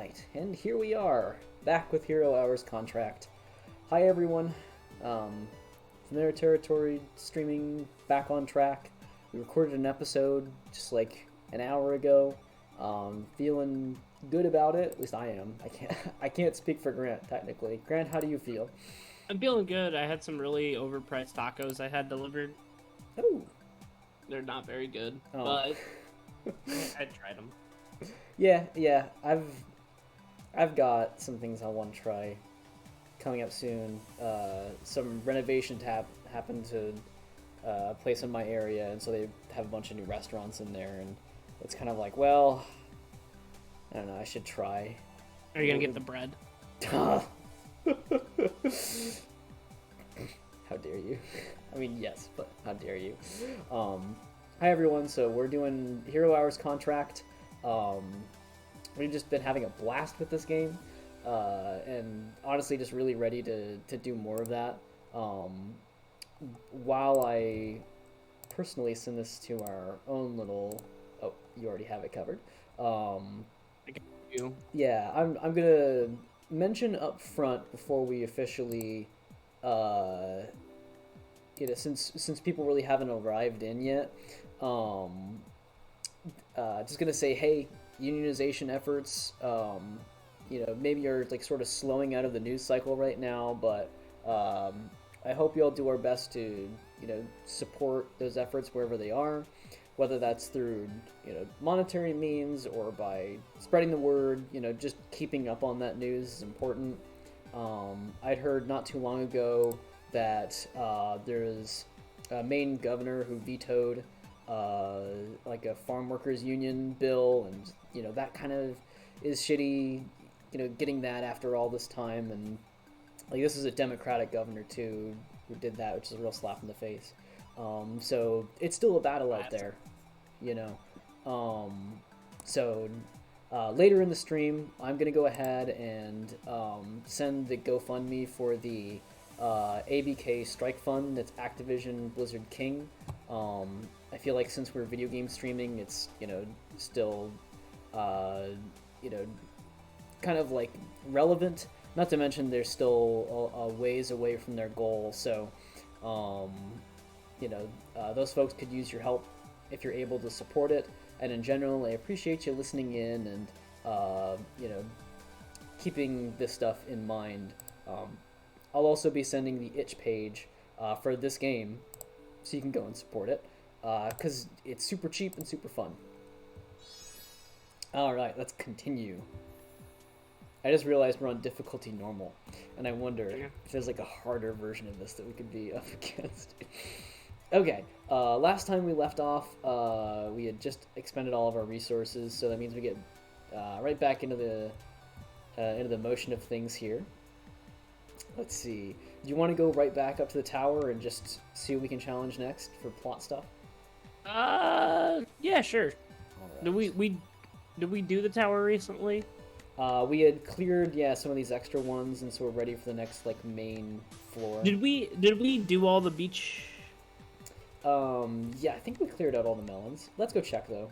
right, and here we are, back with Hero Hours Contract. Hi everyone, familiar territory, streaming back on track. We recorded an episode just like an hour ago. Feeling good about it. At least I am. I can't speak for Grant technically. Grant, how do you feel? I'm feeling good. I had some really overpriced tacos I had delivered. Oh, They're not very good, oh. but I tried them. Yeah. I've got some things I want to try coming up soon. Some renovation happened to place in my area, and so they have a bunch of new restaurants in there, and it's kind of like, well, I don't know, I should try. Are you gonna get the bread? How dare you? I mean, yes, but how dare you? Hi everyone. So we're doing Hero Hours Contract. We've just been having a blast with this game, and honestly, just really ready to do more of that. While I personally send this to our own little, oh, you already have it covered. I got you. Yeah, I'm gonna mention up front before we officially, uh, since people really haven't arrived in yet, um, just gonna say, hey, unionization efforts, maybe you're like sort of slowing out of the news cycle right now, but I hope you all do our best to, support those efforts wherever they are, whether that's through, monetary means or by spreading the word. Just keeping up on that news is important. I'd heard not too long ago that there's a Maine governor who vetoed like a farm workers union bill, and that kind of is shitty. Getting that after all this time, and like this is a Democratic governor too who did that, which is a real slap in the face. So it's still a battle out there, you know. So later in the stream, I'm gonna go ahead and send the GoFundMe for the ABK Strike Fund. That's Activision Blizzard King. I feel like since we're video game streaming, it's still you know kind of like relevant. Not to mention they're still a ways away from their goal, so those folks could use your help if you're able to support it. And in general, I appreciate you listening in and keeping this stuff in mind. I'll also be sending the itch page for this game, so you can go and support it, because it's super cheap and super fun. All right, let's continue. I just realized we're on difficulty normal, and I wonder if there's like a harder version of this that we could be up against. Okay, last time we left off, we had just expended all of our resources, so that means we get right back into the motion of things here. Let's see. Do you want to go right back up to the tower and just see what we can challenge next for plot stuff? Yeah, sure. All Did we do the tower recently? We had cleared, some of these extra ones, and so we're ready for the next like main floor. Did we do all the beach? Yeah, I think we cleared out all the melons. Let's go check though.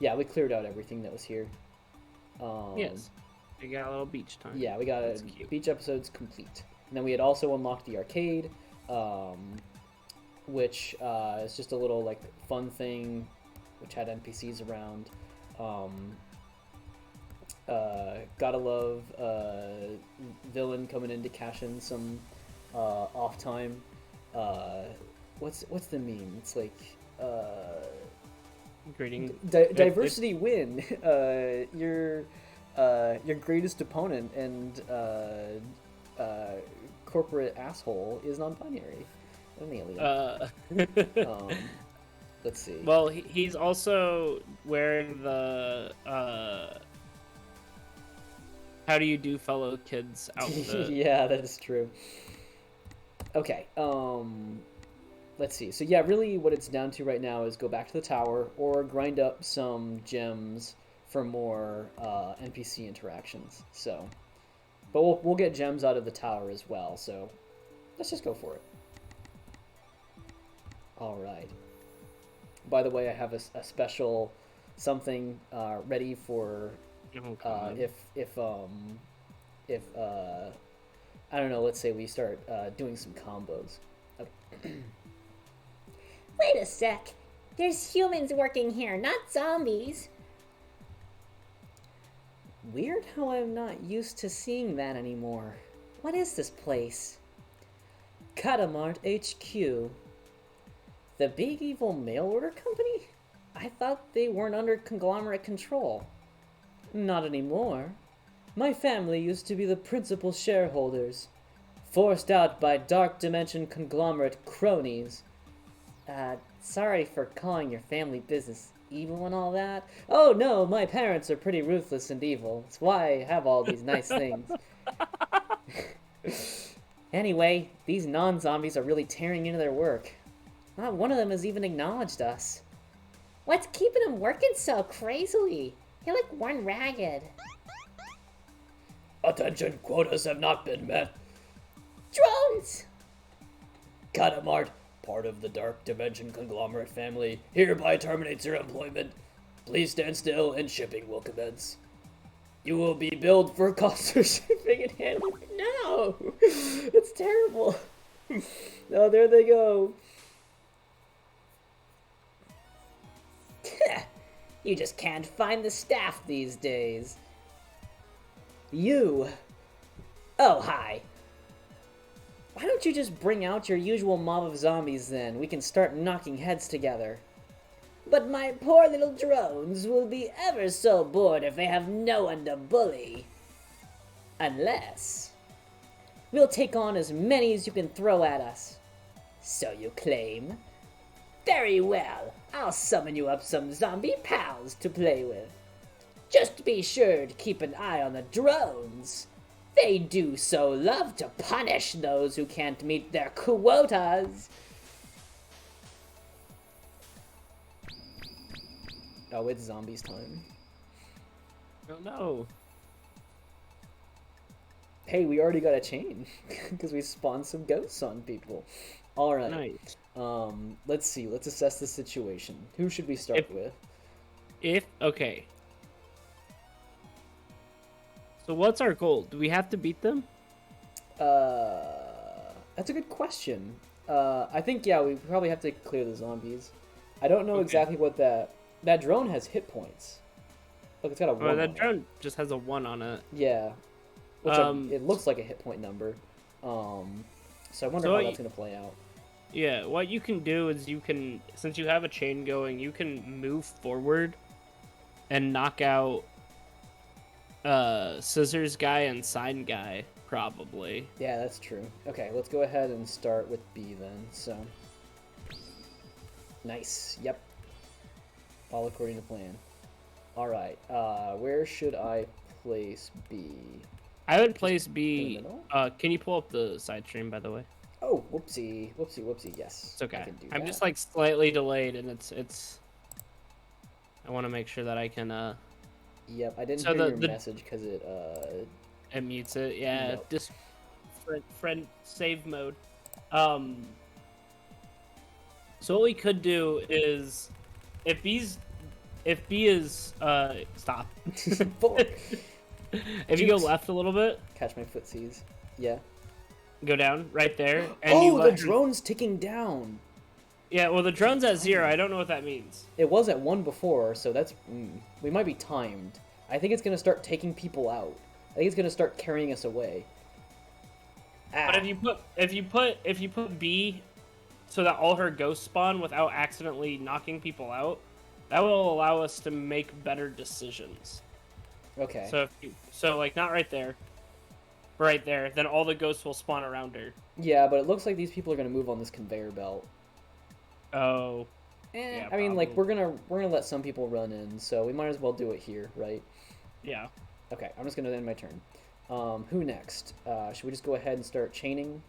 Yeah, we cleared out everything that was here. Yes. We got a little beach time. Yeah, we got beach episodes complete, and then we had also unlocked the arcade, which is just a little like fun thing, which had NPCs around. Gotta love villain coming in to cash in some off time. What's the meme? It's like Greeting diversity win. Your greatest opponent and corporate asshole is non-binary, an alien. Let's see. Well, he's also wearing the how do you do, fellow kids outfit. Yeah, that is true. Okay, let's see. So yeah, really what it's down to right now is go back to the tower or grind up some gems for more NPC interactions. So, but we'll get gems out of the tower as well, so let's just go for it. All right. By the way, I have a special something ready for Oh God. If I don't know, let's say we start doing some combos. Okay. Wait a sec. There's humans working here, not zombies. Weird how I'm not used to seeing that anymore. What is this place? Catamart HQ. The big evil mail order company? I thought they weren't under conglomerate control. Not anymore. My family used to be the principal shareholders. Forced out by Dark Dimension conglomerate cronies. Sorry for calling your family business evil and all that. Oh no, my parents are pretty ruthless and evil. That's why I have all these nice things. Anyway, these non-zombies are really tearing into their work. Not one of them has even acknowledged us. What's keeping them working so crazily? They look worn ragged. Attention, quotas have not been met. Drones! Catamart, part of the Dark Dimension conglomerate family, hereby terminates your employment. Please stand still and shipping will commence. You will be billed for costs of shipping and handling. No! It's terrible. Oh, there they go. You just can't find the staff these days. You. Oh, hi. Why don't you just bring out your usual mob of zombies then? We can start knocking heads together. But my poor little drones will be ever so bored if they have no one to bully. Unless we'll take on as many as you can throw at us. So you claim? Very well, I'll summon you up some zombie pals to play with. Just be sure to keep an eye on the drones. They do so love to punish those who can't meet their quotas. Oh, it's zombies time. Oh no. Hey, we already got a chain because we spawned some ghosts on people. All right. Nice. Let's see. Let's assess the situation. Who should we start with? Okay. So what's our goal? Do we have to beat them? That's a good question. I think yeah, we probably have to clear the zombies. I don't know exactly what that drone has hit points. Look, it's got a 1 Oh, on that it. drone just has a 1 on it. Yeah. Which it looks like a hit point number. So I wonder how that's gonna play out. Yeah, what you can do is you can, since you have a chain going, you can move forward and knock out Scissors guy and Sign guy, probably. Yeah, that's true. Okay, let's go ahead and start with B then. So, nice. Yep. All according to plan. All right. Where should I place B? I would place B. In the middle? Can you pull up the side stream, by the way? Oh, whoopsie, whoopsie, whoopsie. Yes. It's okay. I can do I'm that. just like slightly delayed, and it's. I want to make sure that I can. Yep, I didn't So hear the- your message because it It mutes it. Yeah, Nope. just friend save mode. So what we could do is, if B is stop. Forward. If you go Jukes. left a little bit, Catch my footsies. Yeah. go down right there, and you Oh, let the her- drone's ticking down. Yeah, well, the drone's at 0. I don't know what that means. It was at 1 before, so that's we might be timed. I think it's gonna start taking people out. I think it's gonna start carrying us away. But if you put B, so that all her ghosts spawn without accidentally knocking people out, that will allow us to make better decisions. Okay. So like not right there, but right there. Then all the ghosts will spawn around her. Yeah, but it looks like these people are gonna move on this conveyor belt. Oh. Yeah, I mean, like probably. we're gonna let some people run in, so we might as well do it here, right? Yeah. Okay, I'm just gonna end my turn. Who next? Should we just go ahead and start chaining?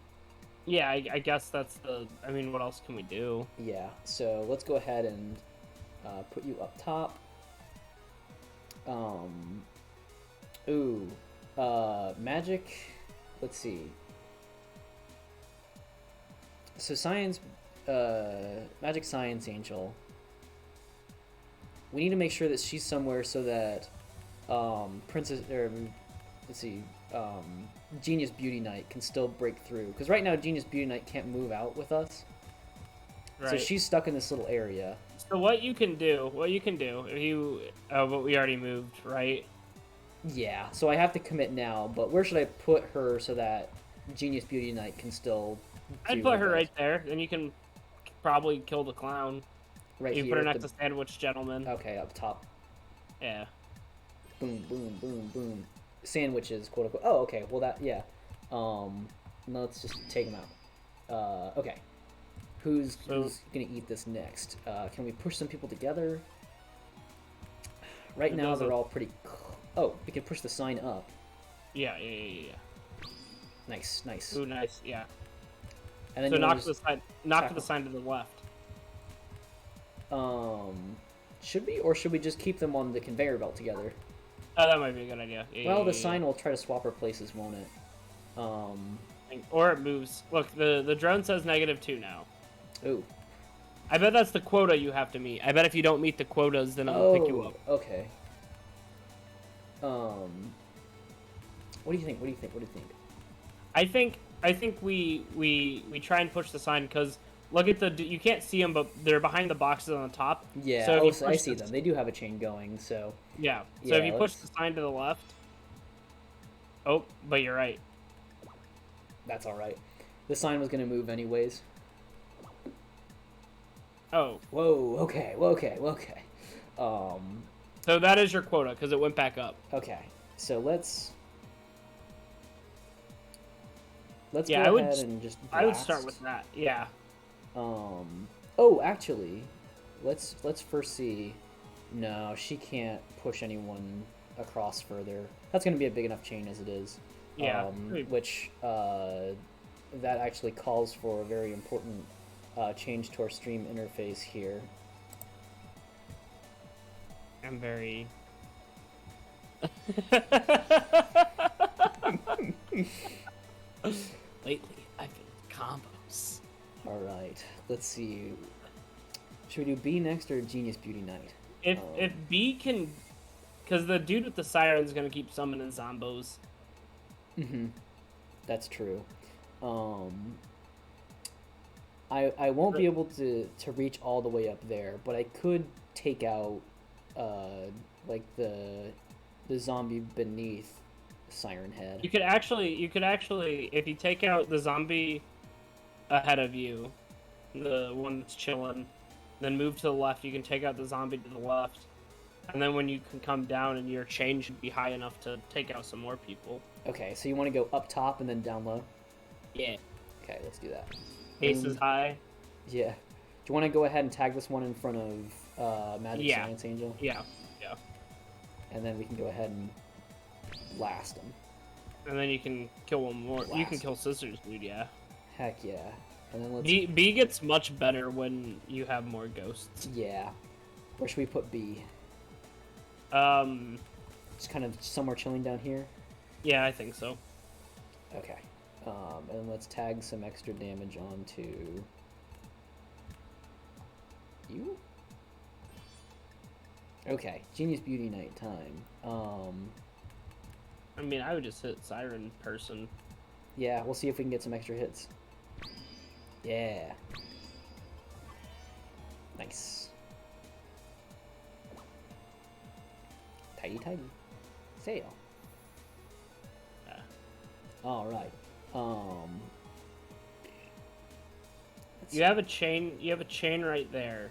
Yeah, I guess that's the. I mean, what else can we do? Yeah. So let's go ahead and put you up top. Magic. Let's see. So science, magic science angel. We need to make sure that she's somewhere so that Princess, or let's see, Genius Beauty Knight can still break through. Because right now, Genius Beauty Knight can't move out with us. Right. So she's stuck in this little area. So what you can do, if you, but we already moved, right? Yeah, so I have to commit now, but where should I put her so that Genius Beauty Knight can still I'd put her right there, then you can probably kill the clown. Right you here? put her next to Sandwich Gentleman. Okay, up top. Yeah. Boom, boom, boom, boom. Sandwiches, quote unquote. Oh, okay, well that, yeah. Let's just take them out. Okay. Who's gonna eat this next? Can we push some people together? Right now they're all pretty... Oh, we can push the sign up. Yeah. Nice. Ooh, nice, yeah. And then so knock the sign to the left. Should we, or should we just keep them on the conveyor belt together? Oh, that might be a good idea. The sign will try to swap our places, won't it? Or it moves. Look, the drone says -2 now. Ooh. I bet that's the quota you have to meet. I bet if you don't meet the quotas, then it'll pick you up. Okay. What do you think? I think we try and push the sign because look at you can't see them, but they're behind the boxes on the top. Yeah, so I see them. They do have a chain going, so. Yeah. So if you push the sign to the left. Oh, but you're right. That's all right. The sign was gonna move anyways. Oh. Whoa. Okay. So that is your quota because it went back up. Okay. So let's go ahead and just blast. I would start with that. Yeah. Oh, actually, let's first see. No, she can't push anyone across further. That's going to be a big enough chain as it is. Yeah. Which that actually calls for a very important change to our stream interface here. I'm very. Lately, I've been combos. All right, let's see. Should we do B next or Genius Beauty Knight? If B can, because the dude with the siren is gonna keep summoning zombos. That's true. I won't be able to reach all the way up there, but I could take out like the zombie beneath Siren Head. You could actually, if you take out the zombie ahead of you, the one that's chilling, then move to the left, you can take out the zombie to the left, and then when you can come down and your chain should be high enough to take out some more people. Okay, so you want to go up top and then down low? Yeah. Okay, let's do that. Ace is high. Yeah. Do you want to go ahead and tag this one in front of Magic Science Angel? Yeah. And then we can go ahead and blast them. And then you can kill one more. You can kill Scissors, dude, yeah. Heck yeah. And then let's... B gets much better when you have more ghosts. Yeah. Where should we put B? Just kind of somewhere chilling down here? Yeah, I think so. Okay. And let's tag some extra damage onto you. Okay, Genius Beauty Night time. I mean, I would just hit Siren person. Yeah, we'll see if we can get some extra hits. Yeah. Nice. Tidy. Sail. Yeah. All right. You have a chain. You have a chain right there.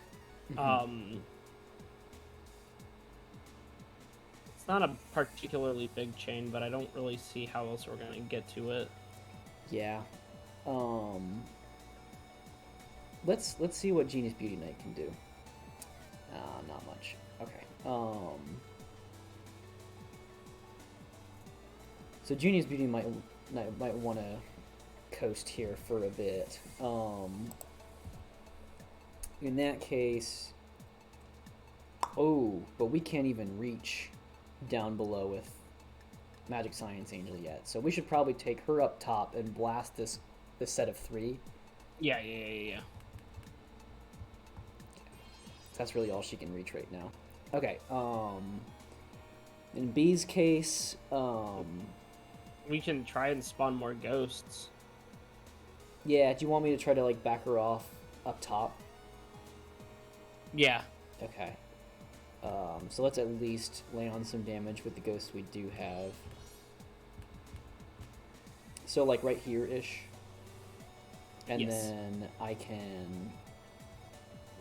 It's not a particularly big chain, but I don't really see how else we're gonna get to it. Yeah. Let's see what Genius Beauty Night can do. Not much. Okay. So Genius Beauty might want to coast here for a bit. In that case, but we can't even reach down below with Magic Science Angel yet. So we should probably take her up top and blast this set of 3. Yeah. That's really all she can reach right now. Okay, In B's case, we can try and spawn more ghosts. yeah, do you want me to try to, like, back her off up top? Yeah. Okay. So let's at least lay on some damage with the ghosts we do have. So, like, right here-ish. And Yes. then I can...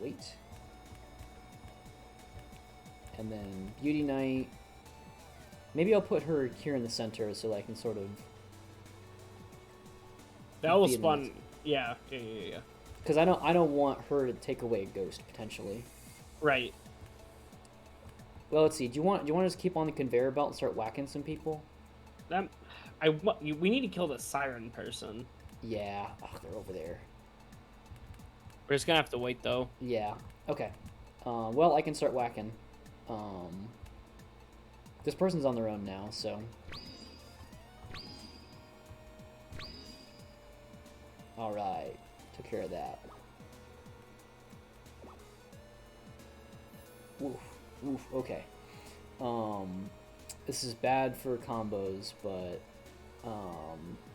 wait. And then Beauty Knight. Maybe I'll put her here in the center so that I can sort of... That will be in the spawn. mix. Yeah. Because I don't want her to take away a ghost, potentially. Right. Well, let's see. Do you want to just keep on the conveyor belt and start whacking some people? We need to kill the siren person. Yeah. Oh, they're over there. We're just gonna have to wait though. Yeah. Okay. Well, I can start whacking. This person's on their own now, so... Alright. Took care of that. Oof. Oof. Okay. This is bad for combos, but...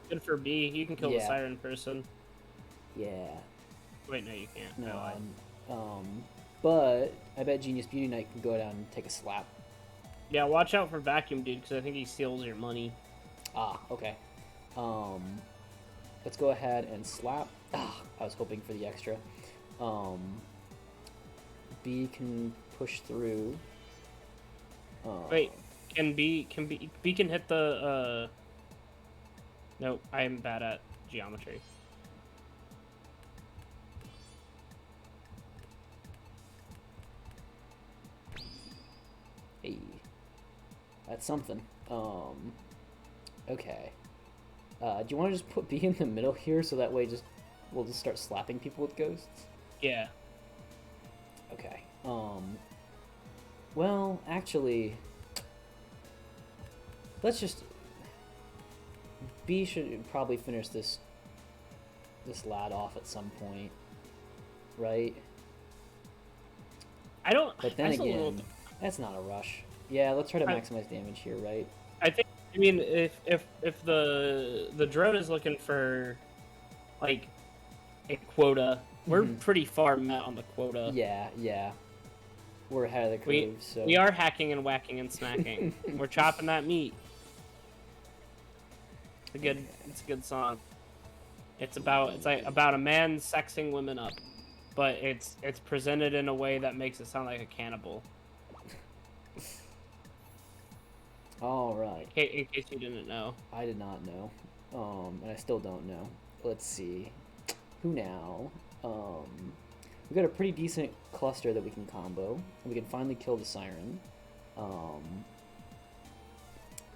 Good for B. You can kill the Yeah. siren person. Yeah. Wait, no, you can't. No, I lied. but I bet Genius Beauty Knight can go down and take a slap. Yeah, watch out for Vacuum Dude, because I think he steals your money. Ah, okay. Let's go ahead and slap. Ah, I was hoping for the extra. B can push through. Wait, B can hit the, No, I am bad at geometry. Hey. That's something. Okay. Do you want to just put B in the middle here so that way we'll just start slapping people with ghosts? Yeah. Okay. Well, actually, let's just... B should probably finish this lad off at some point, right? I don't... But then that's a again, little... that's not a rush. Yeah, let's try to maximize damage here, right? I think... I mean, if the drone is looking for, like, a quota, we're pretty far met on the quota. Yeah, yeah. We're ahead of the curve, so... We are hacking and whacking and smacking. We're chopping that meat. It's a good song. It's about a man sexing women up, but it's presented in a way that makes it sound like a cannibal. All right. In case you didn't know. I did not know. And I still don't know. Let's see. Who now? We've got a pretty decent cluster that we can combo. We can finally kill the siren.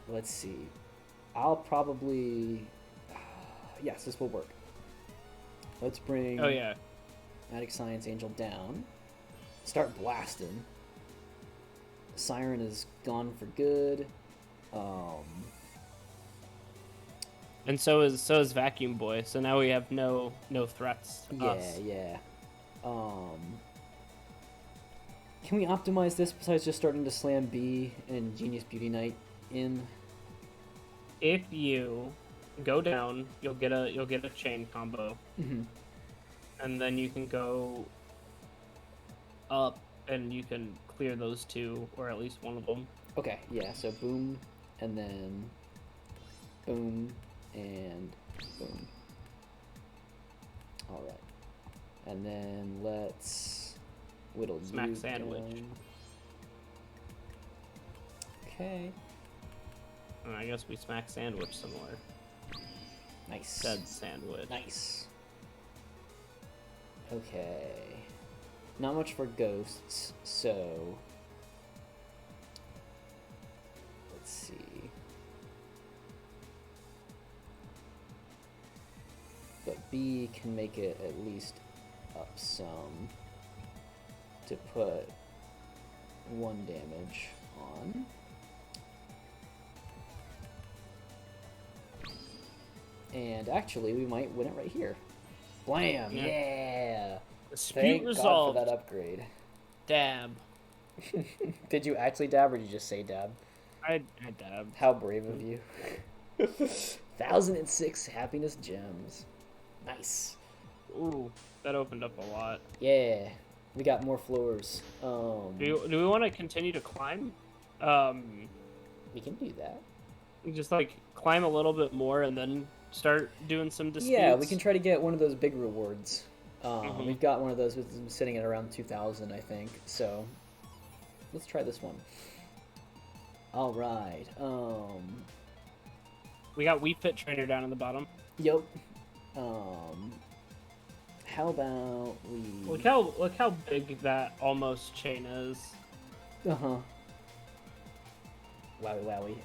Let's see. I'll probably... yes, this will work. Let's bring... Oh, yeah. Magic Science Angel down. Start blasting. Siren is gone for good. And so is Vacuum Boy. So now we have no threats to us. Yeah. Can we optimize this besides just starting to slam B and Genius Beauty Knight in? If you go down, you'll get a chain combo, and then you can go up and you can clear those two, or at least one of them. Okay, yeah. So boom, and then boom, and boom. All right, and then let's whittle Smack you sandwich. down. Okay. And I guess we smack sandwich some more. Nice. Dead sandwich. Nice. Okay. Not much for ghosts, so... let's see. But B can make it at least up some to put 1 damage on. And actually, we might win it right here. Blam! Yeah! Dispute Thank resolved. God for that upgrade. Dab. Did you actually dab, or did you just say dab? I dabbed. How brave of you. 1,006 happiness gems. Nice. Ooh, that opened up a lot. Yeah, we got more floors. Do we want to continue to climb? We can do that. Just like climb a little bit more and then start doing some disputes. Yeah, we can try to get one of those big rewards. Mhm. We've got one of those sitting at around 2,000, I think. So let's try this one. All right. We got Wii Fit Trainer down in the bottom. Yep. How about we? Look how big that almost chain is. Uh-huh. Wowie wowie.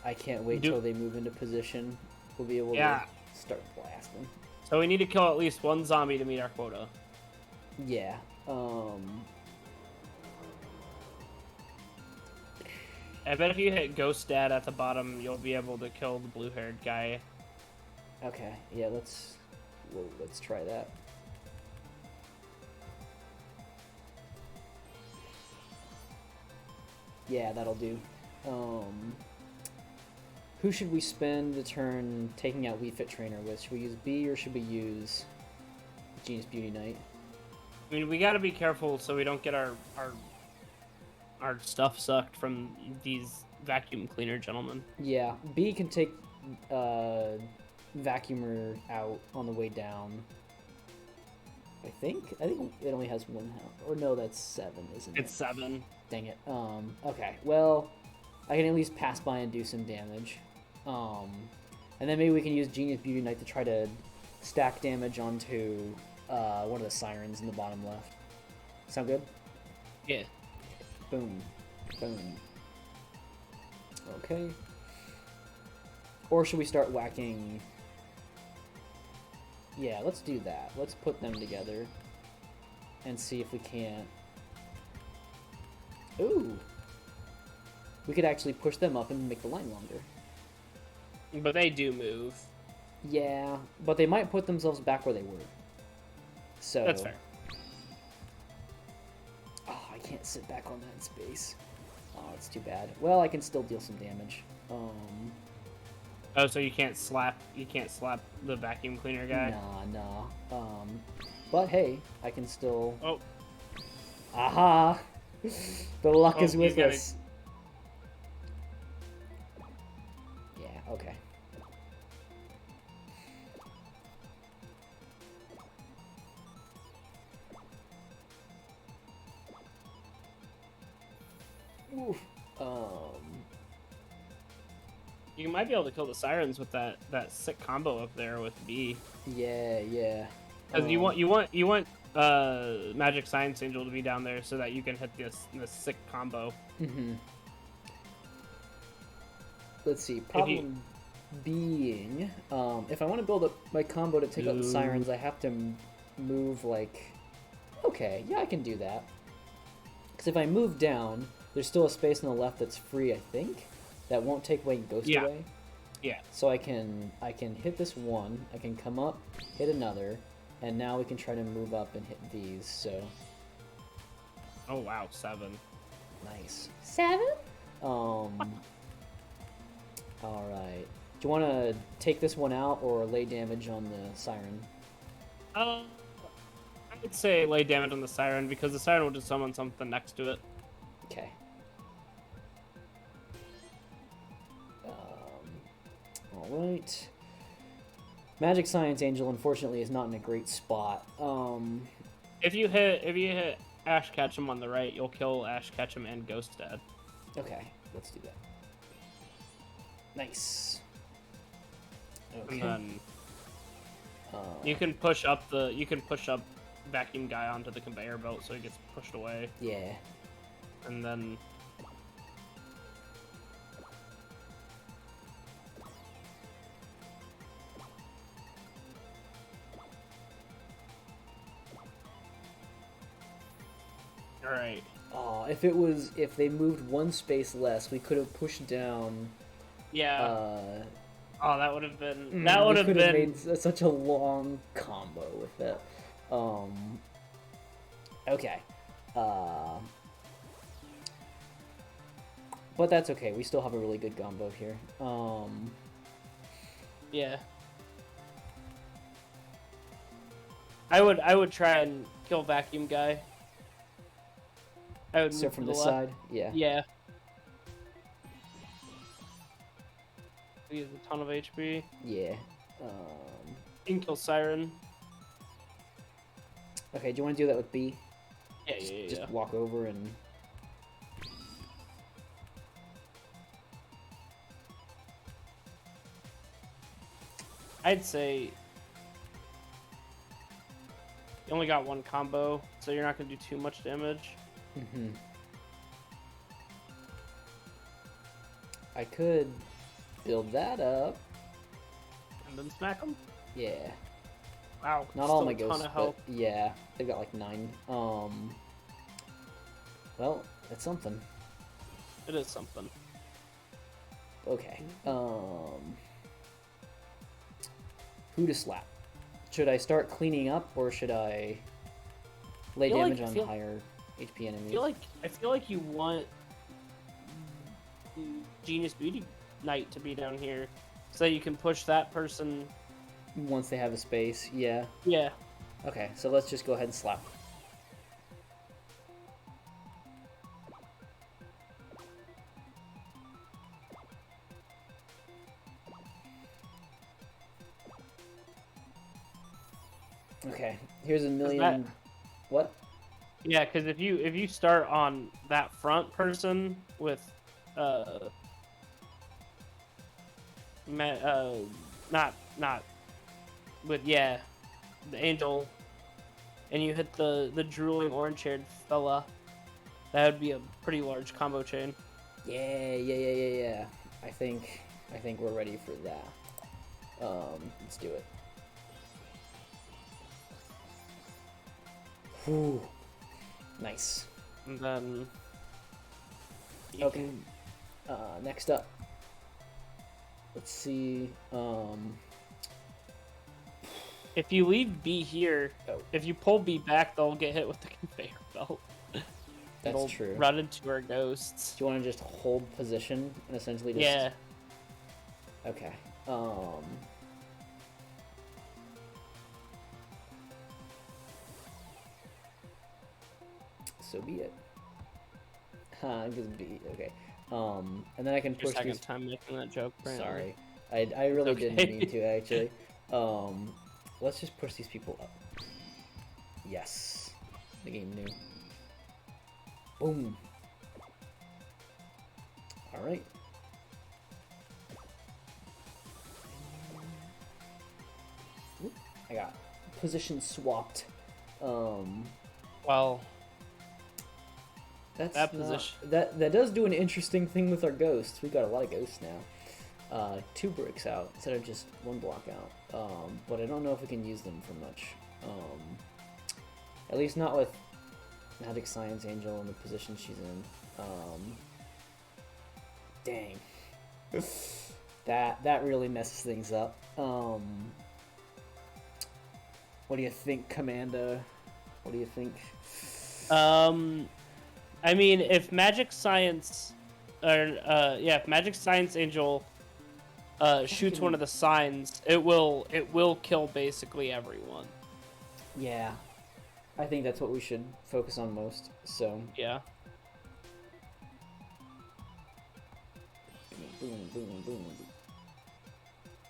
I can't wait till they move into position. We'll be able to start blasting. So we need to kill at least one zombie to meet our quota. Yeah. I bet if you hit Ghost Dad at the bottom, you'll be able to kill the blue-haired guy. Okay. Yeah. Let's try that. Yeah, that'll do. Who should we spend the turn taking out Wii Fit Trainer with? Should we use B or should we use Genius Beauty Knight? I mean, we gotta be careful so we don't get our stuff sucked from these vacuum cleaner gentlemen. Yeah, B can take Vacuumer out on the way down. I think it only has one health. Or no, that's 7, isn't it? It's 7. Dang it. Okay. Well, I can at least pass by and do some damage. And then maybe we can use Genius Beauty Knight to try to stack damage onto one of the sirens in the bottom left. Sound good? Yeah. Boom. Boom. Okay. Or should we start whacking? Yeah, let's do that. Let's put them together and see if we can't. Ooh. We could actually push them up and make the line longer. But they do move. Yeah, but they might put themselves back where they were. So That's fair. Oh, I can't sit back on that space. Oh, it's too bad. Well, I can still deal some damage. Oh, so you can't slap the vacuum cleaner guy? Nah. But hey, I can still. Oh. Aha! The luck is he's with gonna- us. Yeah. Okay. Oof. You might be able to kill the sirens with that sick combo up there with B. Yeah. Because you want Magic Science Angel to be down there so that you can hit this sick combo. Mm-hmm. Let's see. Problem being, if I want to build up my combo to take out the sirens, I have to move like. Okay, yeah, I can do that. Because if I move down, there's still a space on the left that's free, I think, that won't take away Ghost away. Yeah. So I can hit this one. I can come up, hit another, and now we can try to move up and hit these. So. Oh wow, 7. Nice. 7? All right. Do you want to take this one out or lay damage on the siren? I would say lay damage on the siren because the siren will just summon something next to it. Okay. All right. Magic Science Angel, unfortunately, is not in a great spot. If you hit Ash Ketchum on the right, you'll kill Ash Ketchum and Ghost Dad. Okay, let's do that. Nice. Okay. And then you can push up vacuum guy onto the conveyor belt so he gets pushed away. Yeah. And then all right. Oh, if they moved one space less, we could have pushed down. Yeah. That would have been made such a long combo with it. Okay. But that's okay. We still have a really good combo here. Yeah. I would try and kill vacuum guy. I would So move from to the this left. side, yeah. Yeah. He has a ton of HP. Yeah. You can kill Siren. Okay, do you want to do that with B? Yeah, Just walk over and... I'd say you only got one combo, so you're not gonna do too much damage. Mm-hmm. I could build that up. And then smack them. Yeah. Wow. Not all my still a ghosts, ton of but health. yeah, they've got like 9. Well, that's something. It is something. Okay. Who to slap? Should I start cleaning up, or should I lay damage on higher HP enemies? I feel like you want Genius Beauty Knight to be down here, so that you can push that person. Once they have a space, yeah. Yeah. Okay, so let's just go ahead and slap. Okay, here's a million. What? Yeah, because if you start on that front person with not with the angel, and you hit the drooling orange haired fella, that would be a pretty large combo chain. Yeah. I think we're ready for that. Let's do it. Whew. Nice. And then okay. Next up. Let's see. If you leave B here, Oh. if you pull B back, they'll get hit with the conveyor belt. That's true. Run into our ghosts. Do you want to just hold position and essentially just... Yeah. Okay. So be it. Because B. Okay. And then I can Your push second these. time making that joke. Apparently. Sorry, I really okay. didn't mean to actually. Let's just push these people up. Yes. The game knew. Boom. All right. Oop, I got position swapped. Well, That's that not- position. that does do an interesting thing with our ghosts. We've got a lot of ghosts now. 2 bricks out instead of just 1 block out. But I don't know if we can use them for much. At least not with Magic Science Angel in the position she's in. Dang. That really messes things up. What do you think, Commander? What do you think? I mean, if Magic Science, if Magic Science Angel shoots one of the signs, it will kill basically everyone. Yeah. I think that's what we should focus on most. So Yeah. boom, boom, boom.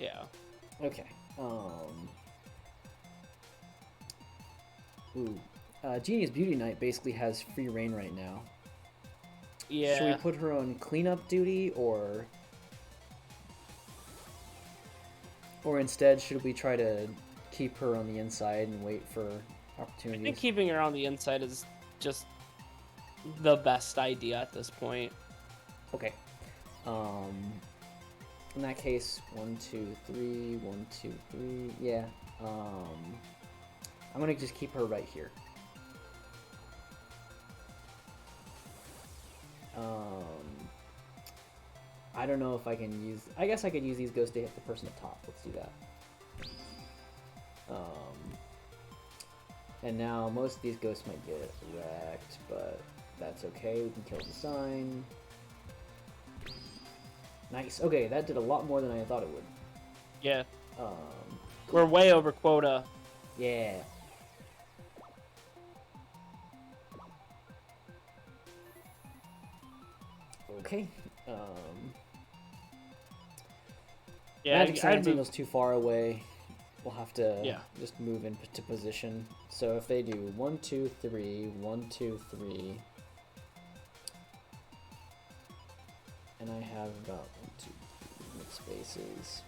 Yeah. Okay. Genius Beauty Knight basically has free reign right now. Yeah. Should we put her on cleanup duty, or instead should we try to keep her on the inside and wait for I opportunities? think keeping her on the inside is just the best idea at this point. Okay. In that case, 1, 2, 3, 1, 2, 3. Yeah. I'm gonna just keep her right here. I don't know if I can use... I guess I could use these ghosts to hit the person at top. Let's do that. And now most of these ghosts might get wrecked, but that's okay. We can kill the sign. Nice. Okay, that did a lot more than I thought it would. Yeah. Um, We're way over quota. yeah. Okay. Yeah, Magic I'd Science move. Angel's too far away. We'll have to Yeah. just move into position. So if they do 1, 2, 3, 1, 2, 3, and I have about 1, 2, 3 mid spaces.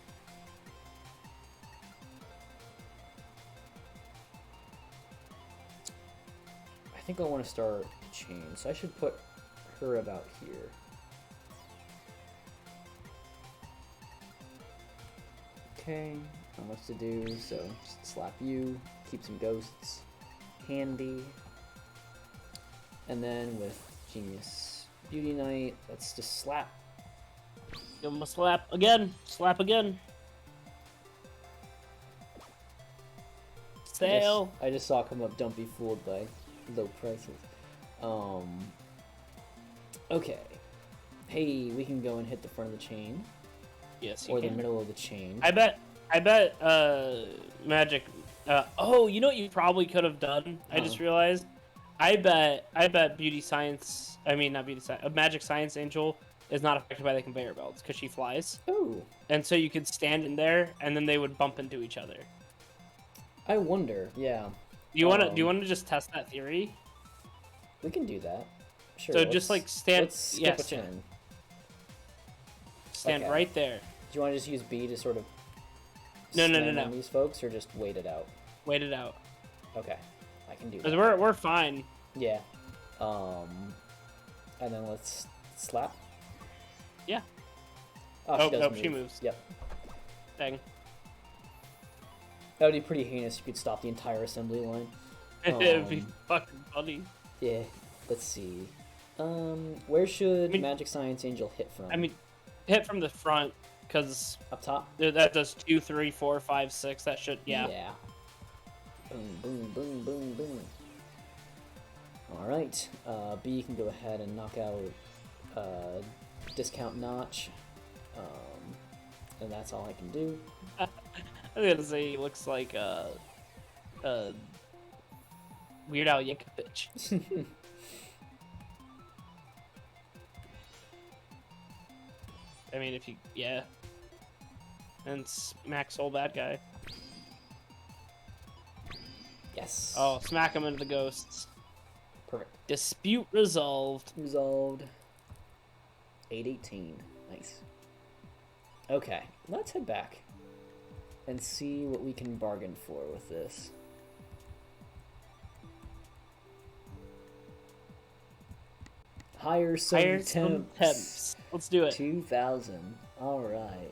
I think I want to start a chain, so I should put her about here. Okay, not much to do, so just slap you, keep some ghosts handy. And then with Genius Beauty Night, let's just slap. Give him a slap again. Slap again. Sale. I just saw come up, don't be fooled by low prices. Okay. Hey, we can go and hit the front of the chain. Yes, you or can. the middle of the chain. I bet Magic oh, you know what you probably could have done? I just realized. I bet Beauty Science, I mean not Beauty Science, Magic Science Angel is not affected by the conveyor belts because she flies. Oh. And so you could stand in there and then they would bump into each other. I wonder, yeah. Do you want to just test that theory? We can do that. Sure. So just like stand. Let's skip a turn. Stand Okay. right there. Do you want to just use B to sort of No, slam on these folks, or just wait it out? Wait it out. Okay, I can do Because that. we're fine. Yeah. And then let's slap. Yeah. Oh, Oh, she moves. Yep. Dang. That would be pretty heinous. You could stop the entire assembly line. It'd be fucking funny. Yeah. Let's see. Where should Magic Science Angel hit from? I mean, hit from the front, because up top. That does 2, 3, 4, 5, 6. That should Yeah. Boom, boom, boom, boom, boom. All right. B can go ahead and knock out discount notch, and that's all I can do. I was gonna say he looks like Weird Al Yankovic. I mean, if you and smack Soul Bad Guy. Yes. Oh, smack him into the ghosts. Perfect. Dispute resolved. Resolved. 818. Nice. Okay, let's head back and see what we can bargain for with this. Hire some temps. Let's do it. 2,000. All right.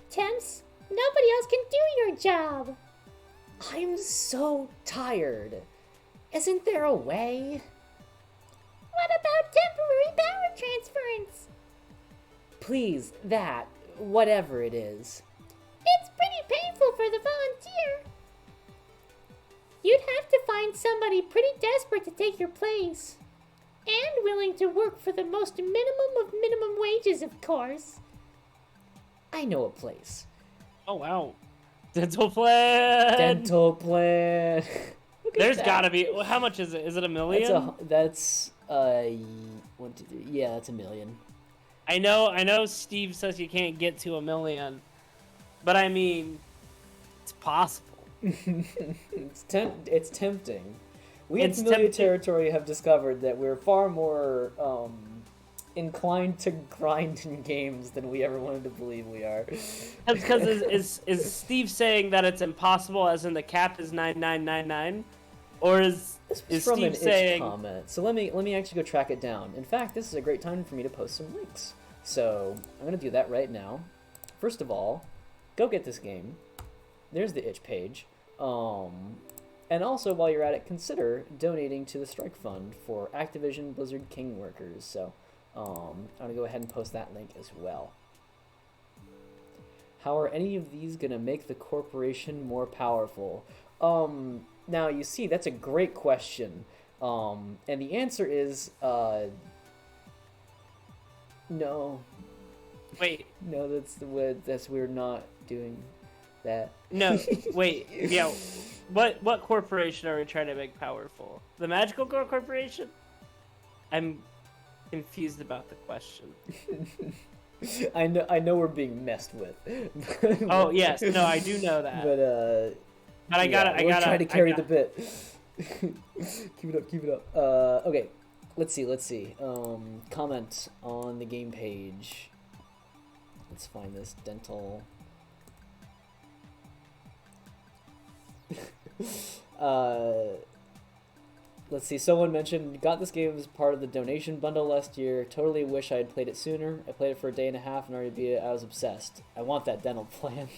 Temps, nobody else can do your job. I'm so tired. Isn't there a way? What about temporary power transference? Please, that, whatever it is. It's pretty painful for the volunteer. You'd have to find somebody pretty desperate to take your place. And willing to work for the most minimum of minimum wages, of course. I know a place. Oh, wow. Dental plan! Dental plan. There's gotta be. Well, how much is it? Is it $1 million? That's 1, 2, 3. Yeah, that's $1 million. I know Steve says you can't get to $1 million. But I mean, it's possible. It's tempting. We in Familiar Territory have discovered that we're far more inclined to grind in games than we ever wanted to believe we are. That's because is Steve saying that it's impossible, as in the cap is 9999, or is from Steve an saying comment? So let me actually go track it down. In fact, this is a great time for me to post some links. So I'm gonna do that right now. First of all, go get this game. There's the itch page. And also, while you're at it, consider donating to the Strike Fund for Activision Blizzard King workers. So, I'm going to go ahead and post that link as well. How are any of these going to make the corporation more powerful? Now, you see, that's a great question. And the answer is, No. Wait. No, we're not doing that. No, wait. Yeah. What corporation are we trying to make powerful? The Magical Girl Corporation? I'm confused about the question. I know we're being messed with. Oh yes, no, I do know that. But I gotta. We're trying to carry the bit. Keep it up. Okay, let's see. Comment on the game page. Let's find this dental. Let's see, someone mentioned, got this game as part of the donation bundle last year. Totally wish I had played it sooner. I played it for a day and a half and already beat it. I was obsessed. I want that dental plan.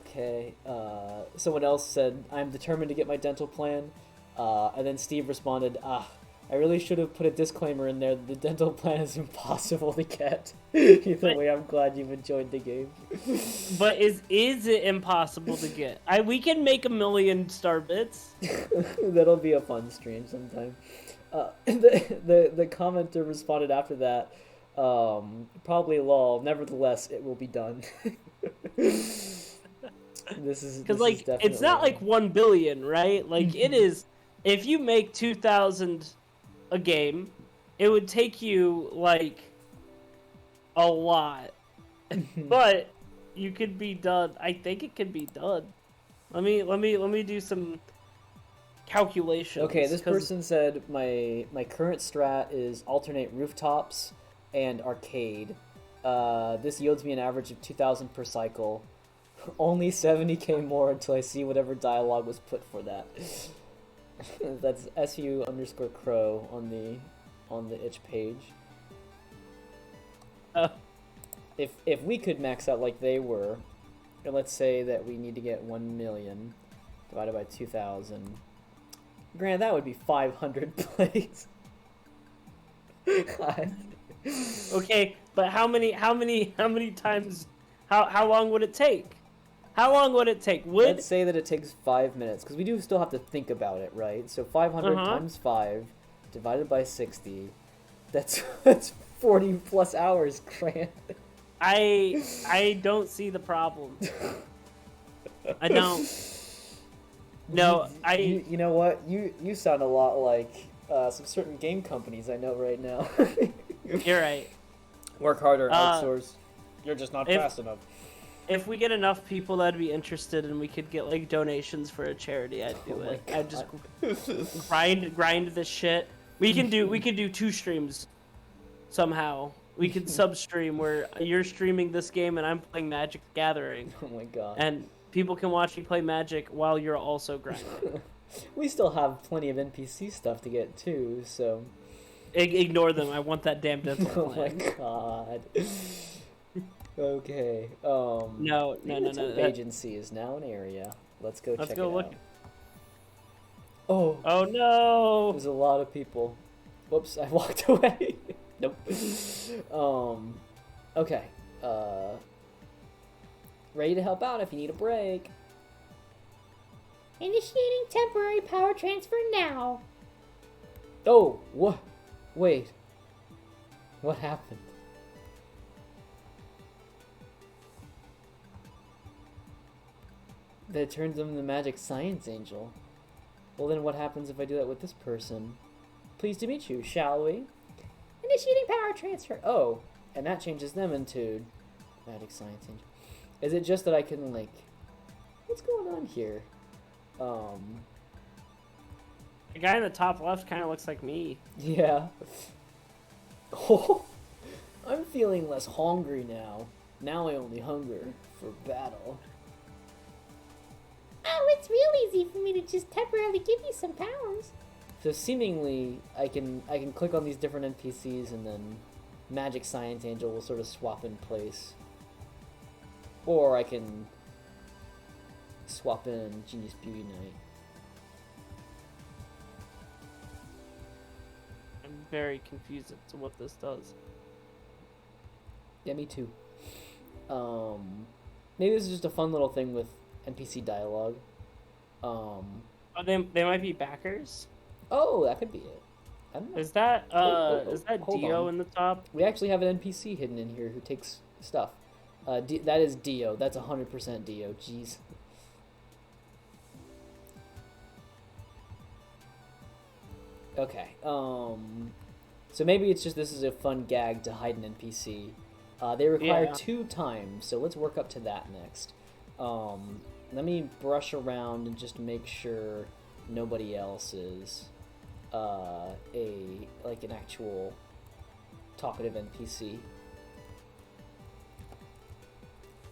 Okay, someone else said, I'm determined to get my dental plan. And then Steve responded, I really should have put a disclaimer in there that the dental plan is impossible to get. Either way, I'm glad you've enjoyed the game. But is it impossible to get? We can make 1,000,000 star bits. That'll be a fun stream sometime. The commenter responded after that, probably lol. Nevertheless, it will be done. Because like it's not like 1 billion, right? Like it is. If you make 2,000 a game, it would take you like a lot, but you could be done. I think it could be done. Let me do some calculations. Okay, this person said my current strat is alternate rooftops and arcade. This yields me an average of 2,000 per cycle. Only 70k more until I see whatever dialogue was put for that. That's SU_crow on the itch page. If we could max out like they were, and let's say that we need to get 1 million divided by 2,000. Grant, that would be 500 plays. Okay, but how many times? How long would it take? How long would it take? Let's say that it takes 5 minutes, because we do still have to think about it, right? So 500 times 5 divided by 60, that's 40 plus hours, Grant. I don't see the problem. I don't. No, You know what? You sound a lot like some certain game companies I know right now. You're right. Work harder, outsource. You're just not fast enough. If we get enough people that'd be interested and we could get like donations for a charity, I'd do it. I'd just grind this shit. We can do 2 streams somehow. We could sub-stream where you're streaming this game and I'm playing Magic the Gathering. Oh my god. And people can watch me play Magic while you're also grinding. We still have plenty of NPC stuff to get too, so ignore them. I want that damn dental plan. Oh my god. Okay. No. Agency is now an area. Let's go check it look. out. Oh no! There's a lot of people. Whoops, I walked away. Nope. Okay. Ready to help out if you need a break. Initiating temporary power transfer now. Oh, what? Wait. What happened? That turns him into Magic Science Angel. Well, then what happens if I do that with this person? Pleased to meet you, shall we? Initiating power transfer. Oh, and that changes them into Magic Science Angel. Is it just that I can, like... What's going on here? The guy in the top left kind of looks like me. Yeah. Oh, I'm feeling less hungry now. Now I only hunger for battle. Oh, it's real easy for me to just temporarily give you some powers. So seemingly, I can click on these different NPCs and then Magic Science Angel will sort of swap in place. Or I can swap in Genius Beauty Knight. I'm very confused as to what this does. Yeah, me too. Maybe this is just a fun little thing with NPC dialogue. Oh, they might be backers. Oh, that could be it. I don't know. Is that is that hold Dio on. in the top? We actually have an NPC hidden in here who takes stuff. That is Dio. That's 100% Dio. Jeez. Okay. So maybe it's just this is a fun gag to hide an NPC. They require 2 times, so let's work up to that next. Let me brush around and just make sure nobody else is an actual talkative NPC.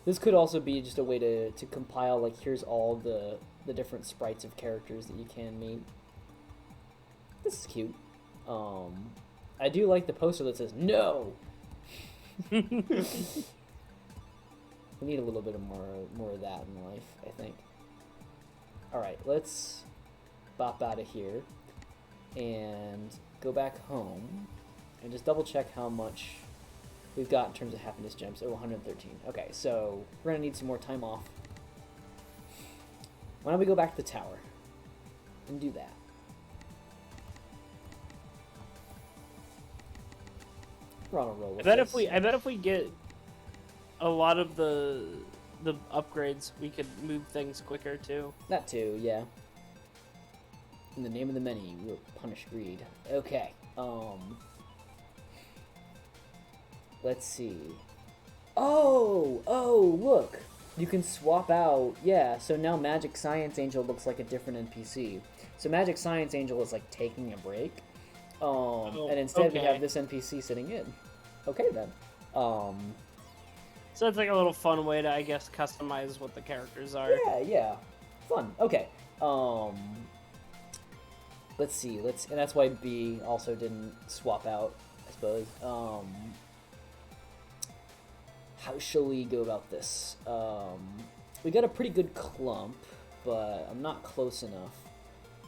This could also be just a way to compile, like, here's all the different sprites of characters that you can meet. This is cute. I do like the poster that says, no! We need a little bit of more of that in life, I think. Alright, let's bop out of here and go back home and just double check how much we've got in terms of happiness gems. Oh, 113. Okay, so we're gonna need some more time off. Why don't we go back to the tower and do that? We're on a roll with this. I bet if we get a lot of the upgrades, we could move things quicker too. That too, yeah. In the name of the many, we will punish greed. Okay. Let's see. Oh, look. You can swap out. Yeah, so now Magic Science Angel looks like a different NPC. So Magic Science Angel is like taking a break. And instead we have this NPC sitting in. Okay then. So it's like a little fun way to, I guess, customize what the characters are. Yeah. Fun. Okay. Let's see. And that's why B also didn't swap out, I suppose. How shall we go about this? We got a pretty good clump, but I'm not close enough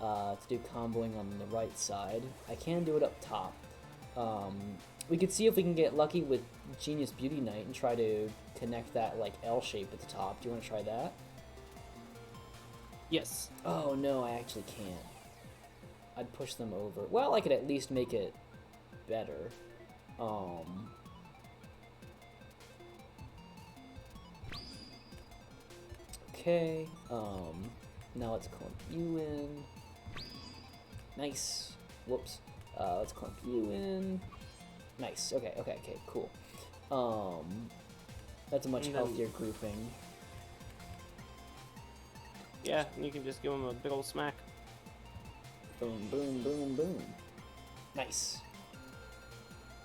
to do comboing on the right side. I can do it up top. We could see if we can get lucky with Genius Beauty Knight and try to connect that like L shape at the top. Do you want to try that? Yes. Oh no, I actually can't. I'd push them over. Well, I could at least make it better. Okay. Now let's clump you in. Nice. Whoops. Let's clump you in. Nice. Okay, cool. That's a much healthier grouping. Yeah, and you can just give him a big old smack. Boom, boom, boom, boom. Nice.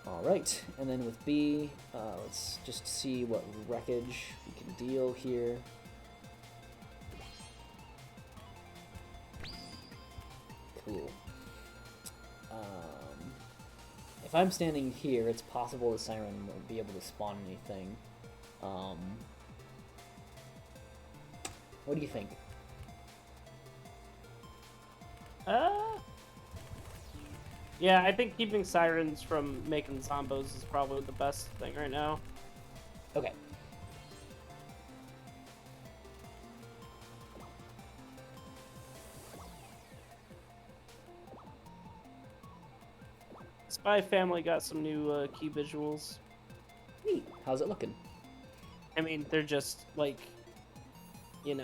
Alright, and then with B, let's just see what wreckage we can deal here. Cool. If I'm standing here, it's possible the Siren won't be able to spawn anything. What do you think? Yeah, I think keeping Sirens from making Zombos is probably the best thing right now. Okay. Spy Family got some new key visuals. Neat. How's it looking? I mean, they're just like, key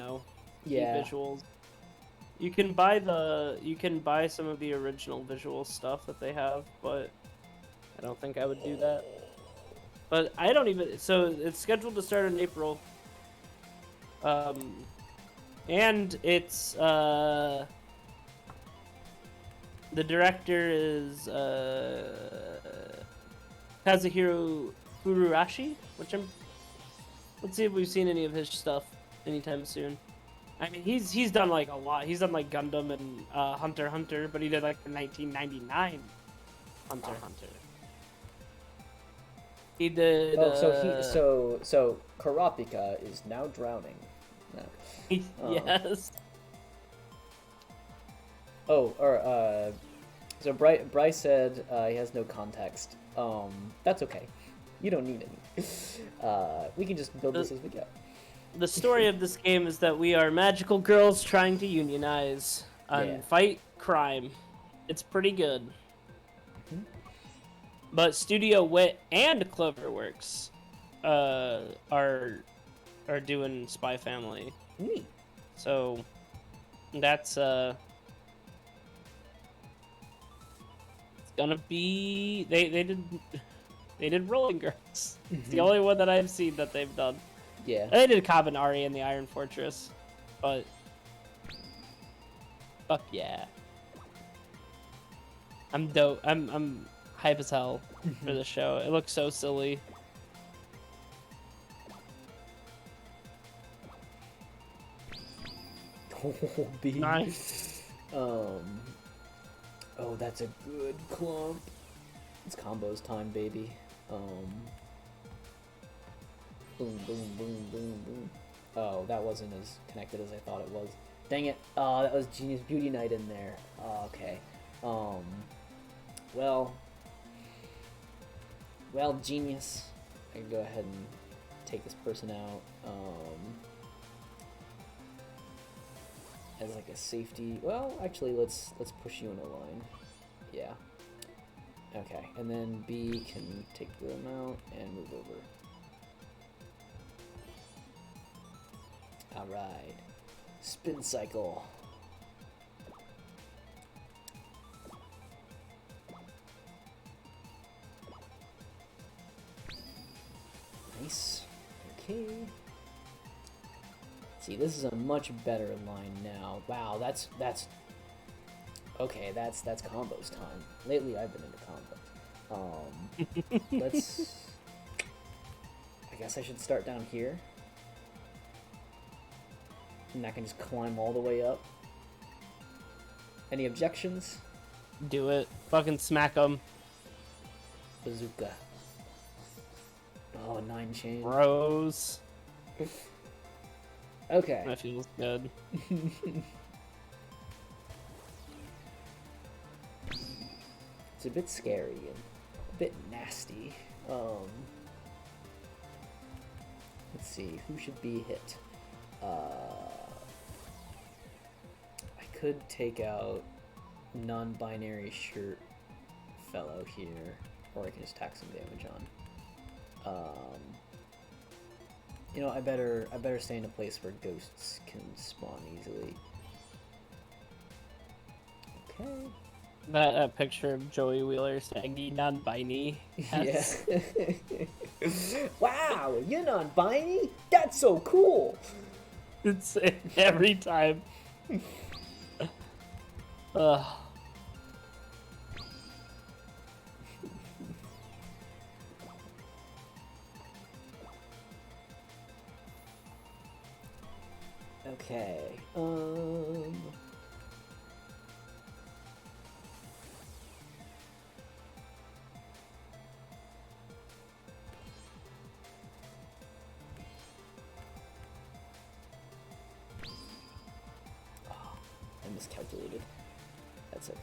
visuals. You can buy some of the original visual stuff that they have, but I don't think I would do that. But I don't even. So it's scheduled to start in April. And it's the director is Kazuhiro Furuhashi, let's see if we've seen any of his stuff anytime soon. I mean, he's done like a lot. He's done like Gundam and Hunter x Hunter, but he did like the 1999 Hunter x Hunter. He did. Oh, so Karapika is now drowning. No. Yes. So Bryce said he has no context. That's okay. You don't need any. We can just build this as we go. The story of this game is that we are magical girls trying to unionize. on Fight Crime. It's pretty good. Mm-hmm. But Studio Wit and Cloverworks are doing Spy Family. Neat. So that's it's gonna be they did Rolling Girls. Mm-hmm. It's the only one that I've seen that they've done. Yeah. They did Kabanari and the Iron Fortress, but fuck yeah. I'm dope. I'm hype as hell for the show. It looks so silly. Oh, B. Nice. Oh, that's a good clump. It's combos time, baby. Boom, boom, boom, boom, boom. Oh, that wasn't as connected as I thought it was. Dang it. Oh, that was Genius Beauty Night in there. Oh, okay. Well, Genius. I can go ahead and take this person out. As like a safety. Well, actually, let's push you in a line. Yeah. Okay, and then B can take them out and move over. All right. Spin cycle. Nice. Okay. See, this is a much better line now. Wow, that's okay. That's combos time. Lately, I've been into combos. Let's. I guess I should start down here, and I can just climb all the way up. Any objections? Do it. Fucking smack them. Bazooka. Oh, 9 chain. Rose. Okay. That feels good. It's a bit scary and a bit nasty. Let's see, who should be hit? I could take out non-binary shirt fellow here, or I can just tack some damage on. You know, I better stay in a place where ghosts can spawn easily. Okay. That picture of Joey Wheeler saying non-binary. Yeah. Wow, you're non-binary? That's so cool. It's every time. Ugh. Okay. Oh, I miscalculated. That's okay.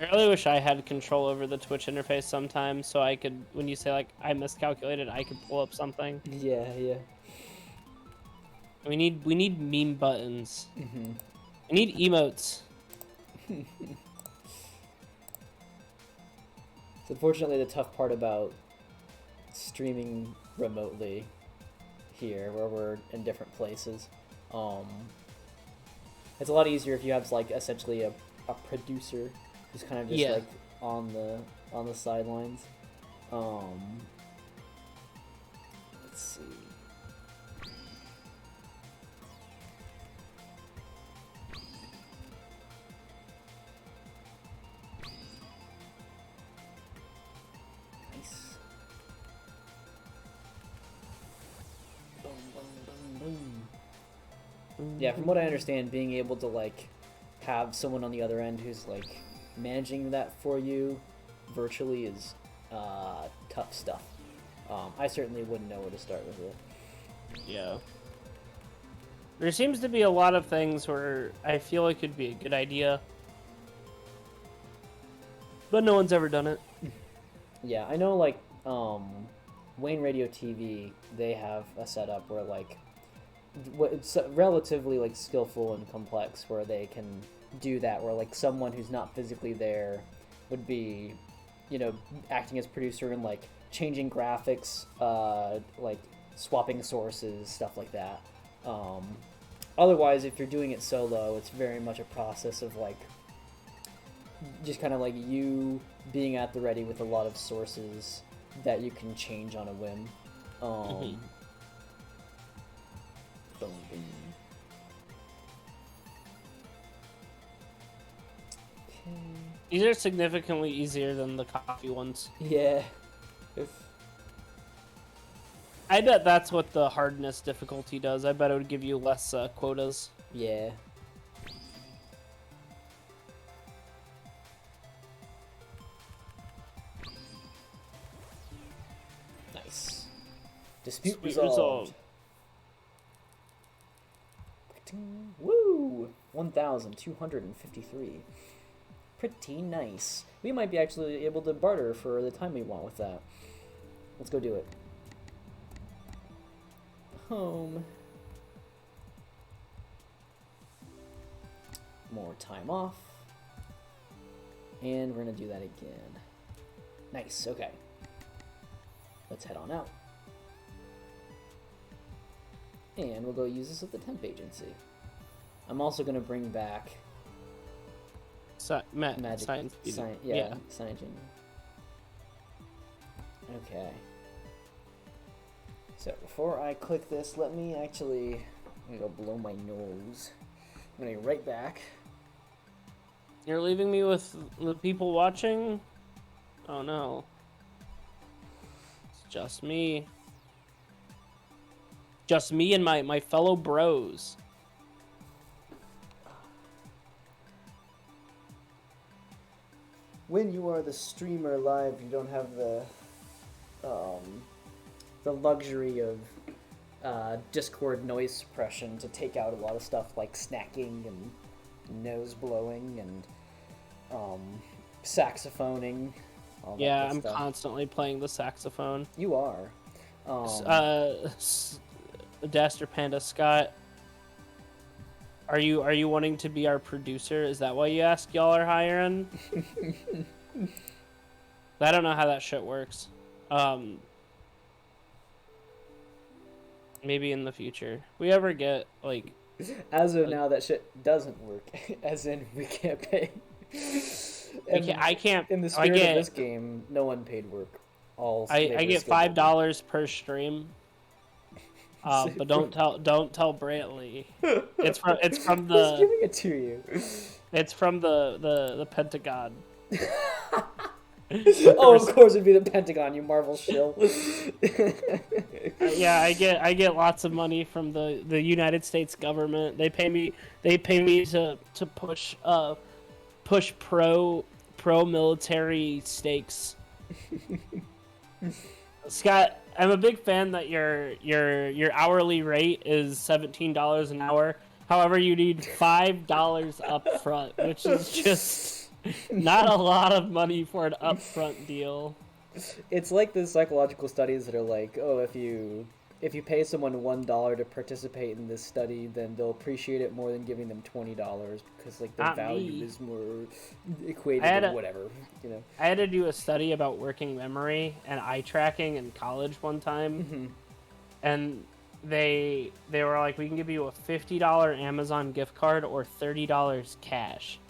I really wish I had control over the Twitch interface sometimes, so I could, when you say like I miscalculated, I could pull up something. Yeah, yeah. We need meme buttons. Mm-hmm. I need emotes. So unfortunately, the tough part about streaming remotely here, where we're in different places, it's a lot easier if you have like essentially a producer who's kind of just like on the sidelines. Let's see. Nice. Boom, boom, boom, boom. Yeah, from what I understand, being able to like have someone on the other end who's like managing that for you virtually is tough stuff. I certainly wouldn't know where to start with it. Yeah. There seems to be a lot of things where I feel it could be a good idea, but no one's ever done it. Yeah, I know like Wayne Radio TV, they have a setup where like it's relatively like skillful and complex, where they can do that, where like someone who's not physically there would be, you know, acting as producer and like changing graphics, like swapping sources, stuff like that. Otherwise, if you're doing it solo, it's very much a process of like just kind of like you being at the ready with a lot of sources that you can change on a whim. Boom, boom. Okay. These are significantly easier than the coffee ones. Yeah. I bet that's what the hardness difficulty does. I bet it would give you less quotas. Yeah. Nice. Dispute resolved. Woo! 1,253. Pretty nice. We might be actually able to barter for the time we want with that. Let's go do it. Home. More time off. And we're going to do that again. Nice, okay. Let's head on out. And we'll go use this at the temp agency. I'm also going to bring back magic science. Yeah. Science. Okay. So before I click this, let me actually, I'm gonna go blow my nose. I'm gonna get right back. You're leaving me with the people watching? Oh no. It's just me. Just me and my fellow bros. When you are the streamer live, you don't have the luxury of Discord noise suppression to take out a lot of stuff like snacking and nose blowing and saxophoning. Yeah, I'm constantly playing the saxophone. You are. Daster Panda Scott, are you wanting to be our producer? Is that why you ask y'all are hiring? I don't know how that shit works. Maybe in the future. We ever get like as of now that shit doesn't work. As in we can't pay. I can't in the spirit of this game, no unpaid work. I get $5 per stream. But don't tell Brantley. It's from the Who's giving it to you? It's from the Pentagon. Oh, of course it'd be the Pentagon, you Marvel shill. Yeah, I get lots of money from the United States government. They pay me to push pro military stakes. Scott, I'm a big fan that your hourly rate is $17 an hour. However, you need $5 up front, which is just not a lot of money for an upfront deal. It's like the psychological studies that are like, oh, if you pay someone $1 to participate in this study, then they'll appreciate it more than giving them $20 because like the Not value me. is more equated or whatever, you know. I had to do a study about working memory and eye tracking in college one time, and they were like, we can give you a $50 Amazon gift card or $30 cash.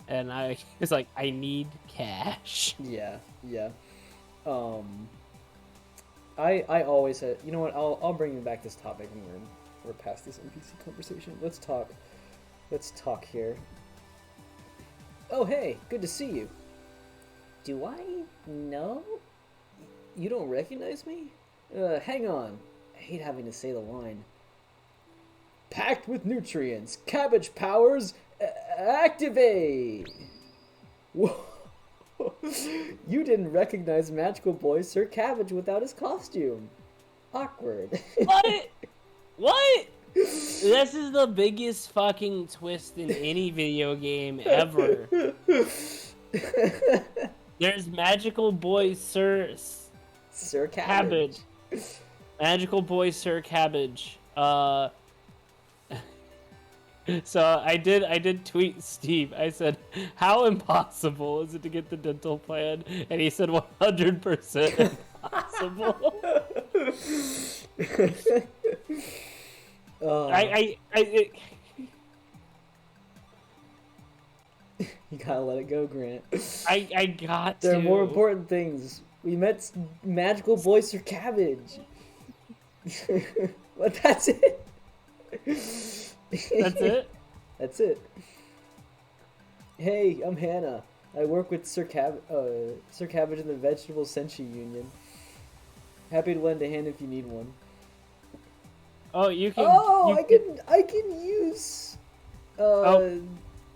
And I was like, I need cash. Yeah. I always had, you know what? I'll bring you back this topic when we're past this NPC conversation. Let's talk here. Oh hey, good to see you. Do I know? You don't recognize me? Hang on. I hate having to say the line. Packed with nutrients, cabbage powers, activate! Whoa. You didn't recognize Magical Boy Sir Cabbage without his costume. Awkward. What? This is the biggest fucking twist in any video game ever. There's Magical Boy Sir Sir Cabbage. Magical boy Sir Cabbage. So I did tweet Steve. I said, "How impossible is it to get the dental plan?" And he said, "100% impossible." You gotta let it go, Grant. I got to. There are more important things. We met magical boy Sir Cabbage. But that's it. That's it? That's it. Hey, I'm Hannah. I work with Sir Cabbage in the Vegetable Senshi Union. Happy to lend a hand if you need one. Oh, you can. Oh, I can use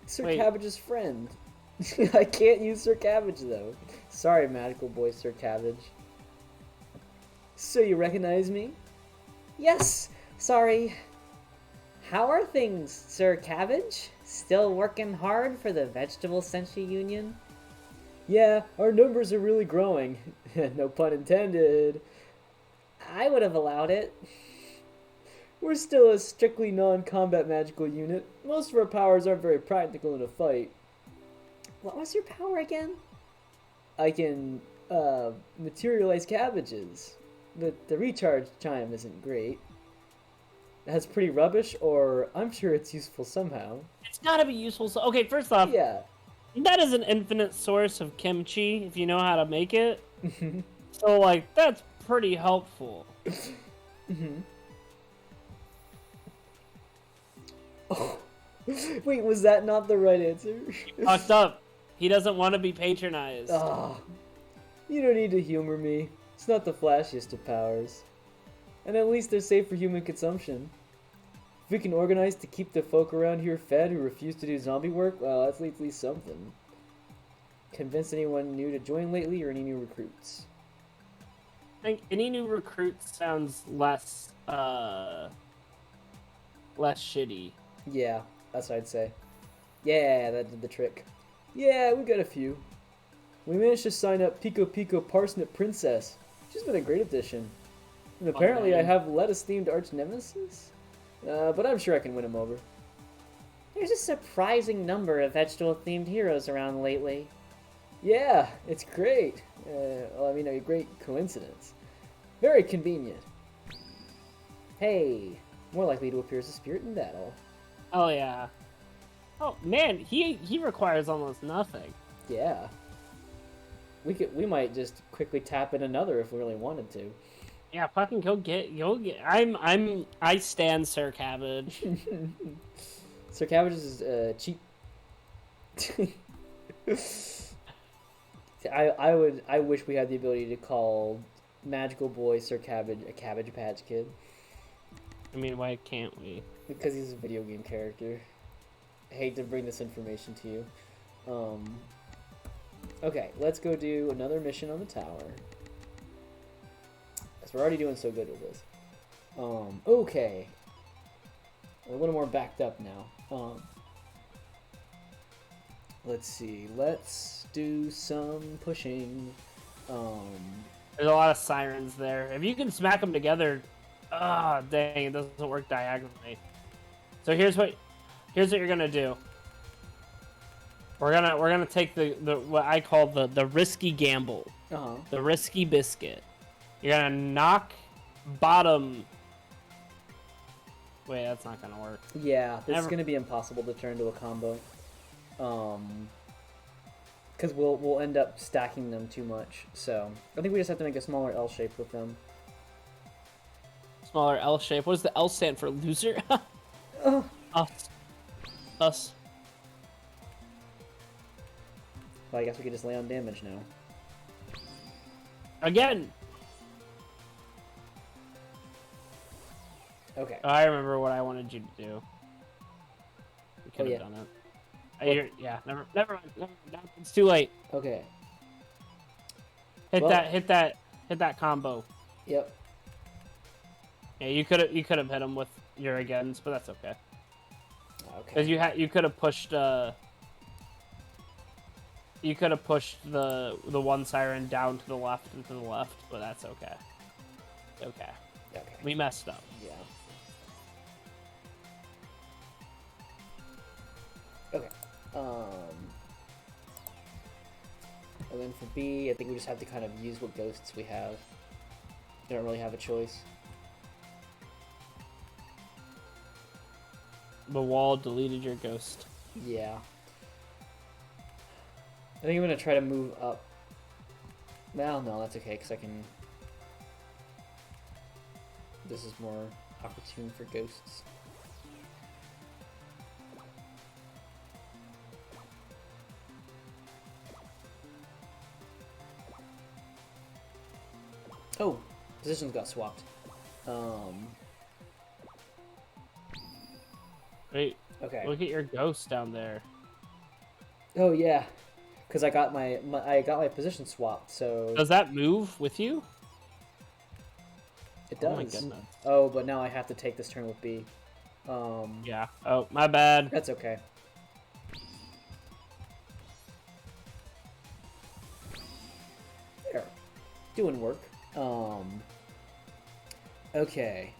Sir Cabbage's friend. I can't use Sir Cabbage though. Sorry, magical boy Sir Cabbage. So you recognize me? Yes. Sorry. How are things, Sir Cabbage? Still working hard for the Vegetable Senshi Union? Yeah, our numbers are really growing. No pun intended. I would have allowed it. We're still a strictly non-combat magical unit. Most of our powers aren't very practical in a fight. What was your power again? I can, materialize cabbages. But the recharge time isn't great. That's pretty rubbish, or I'm sure it's useful somehow. It's gotta be useful. So, okay, first off, yeah, that is an infinite source of kimchi if you know how to make it. So, like, that's pretty helpful. Oh. Wait, was that not the right answer? You fucked up. He doesn't want to be patronized. Oh, you don't need to humor me. It's not the flashiest of powers. And at least they're safe for human consumption. If we can organize to keep the folk around here fed who refuse to do zombie work, well, that's at least something. Convince anyone new to join lately or any new recruits? I think any new recruits sounds less shitty. Yeah, that's what I'd say. Yeah, that did the trick. Yeah, we got a few. We managed to sign up Pico Pico Parsnip Princess. She's been a great addition. And apparently I have lettuce-themed arch-nemesis? But I'm sure I can win him over. There's a surprising number of vegetable-themed heroes around lately. Yeah, it's great. Well, I mean, a great coincidence. Very convenient. Hey, more likely to appear as a spirit in battle. Oh, yeah. Oh, man, he requires almost nothing. Yeah. We might just quickly tap in another if we really wanted to. Yeah, fucking go get. I stand Sir Cabbage. Sir Cabbage is cheap. I wish we had the ability to call Magical Boy Sir Cabbage a Cabbage Patch Kid. I mean, why can't we? Because he's a video game character. I hate to bring this information to you. Okay, let's go do another mission on the tower. We're already doing so good with this. Okay. We're a little more backed up now. Let's see. Let's do some pushing. There's a lot of sirens there. If you can smack them together, dang, it doesn't work diagonally. So here's what you're gonna do. We're gonna take the what I call the risky gamble. The risky biscuit. You're gonna knock bottom. Wait, that's not gonna work. Yeah, this is gonna be impossible to turn into a combo. Because we'll end up stacking them too much. So I think we just have to make a smaller L shape with them. Smaller L shape. What does the L stand for? Loser. Us. Well, I guess we could just lay on damage now. Again. Okay. I remember what I wanted you to do. We could have done it. Never mind. It's too late. Okay. Hit that combo. Yep. Yeah, you could have hit him with your agains, but that's okay. Okay. Because you could have pushed. You could have pushed the one siren down to the left and to the left, but that's okay. Okay. Okay. We messed up. Yeah. Okay. And then for B, I think we just have to kind of use what ghosts we have. We don't really have a choice. The wall deleted your ghost. Yeah. I think I'm gonna try to move up. Well, no, that's okay, because I can... This is more opportune for ghosts. Oh, positions got swapped. Wait, Okay. look at your ghost down there. Oh yeah, because I got my position swapped. So Does that move with you? it does. Oh my goodness. Oh, but now I have to take this turn with B. Yeah. Oh, my bad. That's okay. There, doing work. Okay.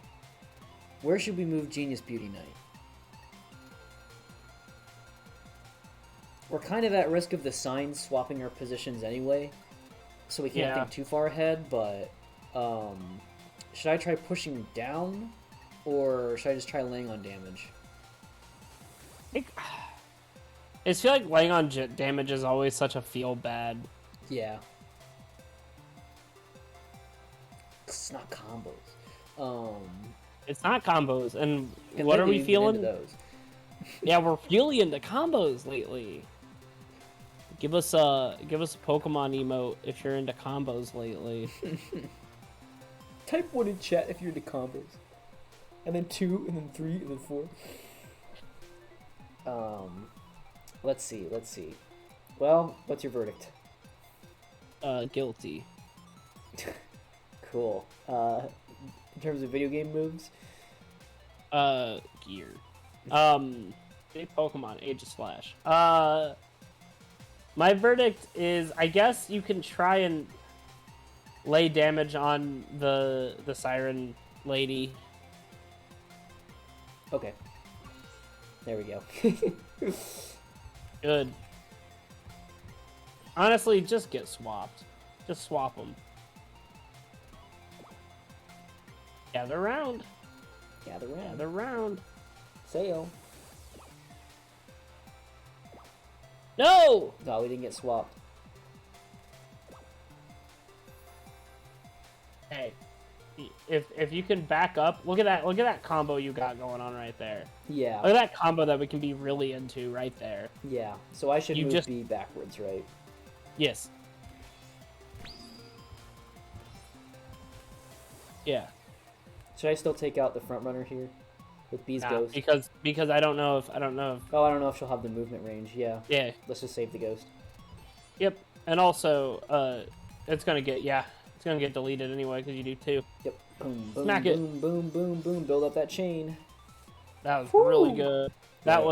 Where should we move Genius Beauty Night? We're kind of at risk of the signs swapping our positions anyway, so we can't think too far ahead, but should I try pushing down, or should I just try laying on damage? I feel like laying on damage is always such a feel bad. Yeah. It's not combos. It's not combos, and And what are lately we we've been feeling? into those. Yeah, we're really into combos lately. Give us a Pokemon emote if you're into combos lately. Type 1 in chat if you're into combos. And then 2, and then 3, and then 4. Let's see. Well, what's your verdict? Guilty. Cool. In terms of video game moves? Gear. Big Pokemon, Age of Slash. My verdict is, I guess you can try and lay damage on the Siren Lady. Okay. There we go. Good. Honestly, just get swapped. Just swap them. Gather round. Gather round. Gather round. Sail. No! No, we didn't get swapped. Hey, if you can back up, look at that combo you got going on right there. Yeah. Look at that combo that we can be really into right there. Yeah. So I should You move just- B backwards, right? Yes. Yeah. Should I still take out the front runner here with B's Nah, ghost? because I don't know if Oh, I don't know if she'll have the movement range. Yeah. yeah. Let's just save the ghost. Yep. And also it's gonna get deleted anyway because you do too. Yep. Boom, boom, Smack it. boom, boom, boom, boom. Build up that chain. That was Woo! really good. That Yeah.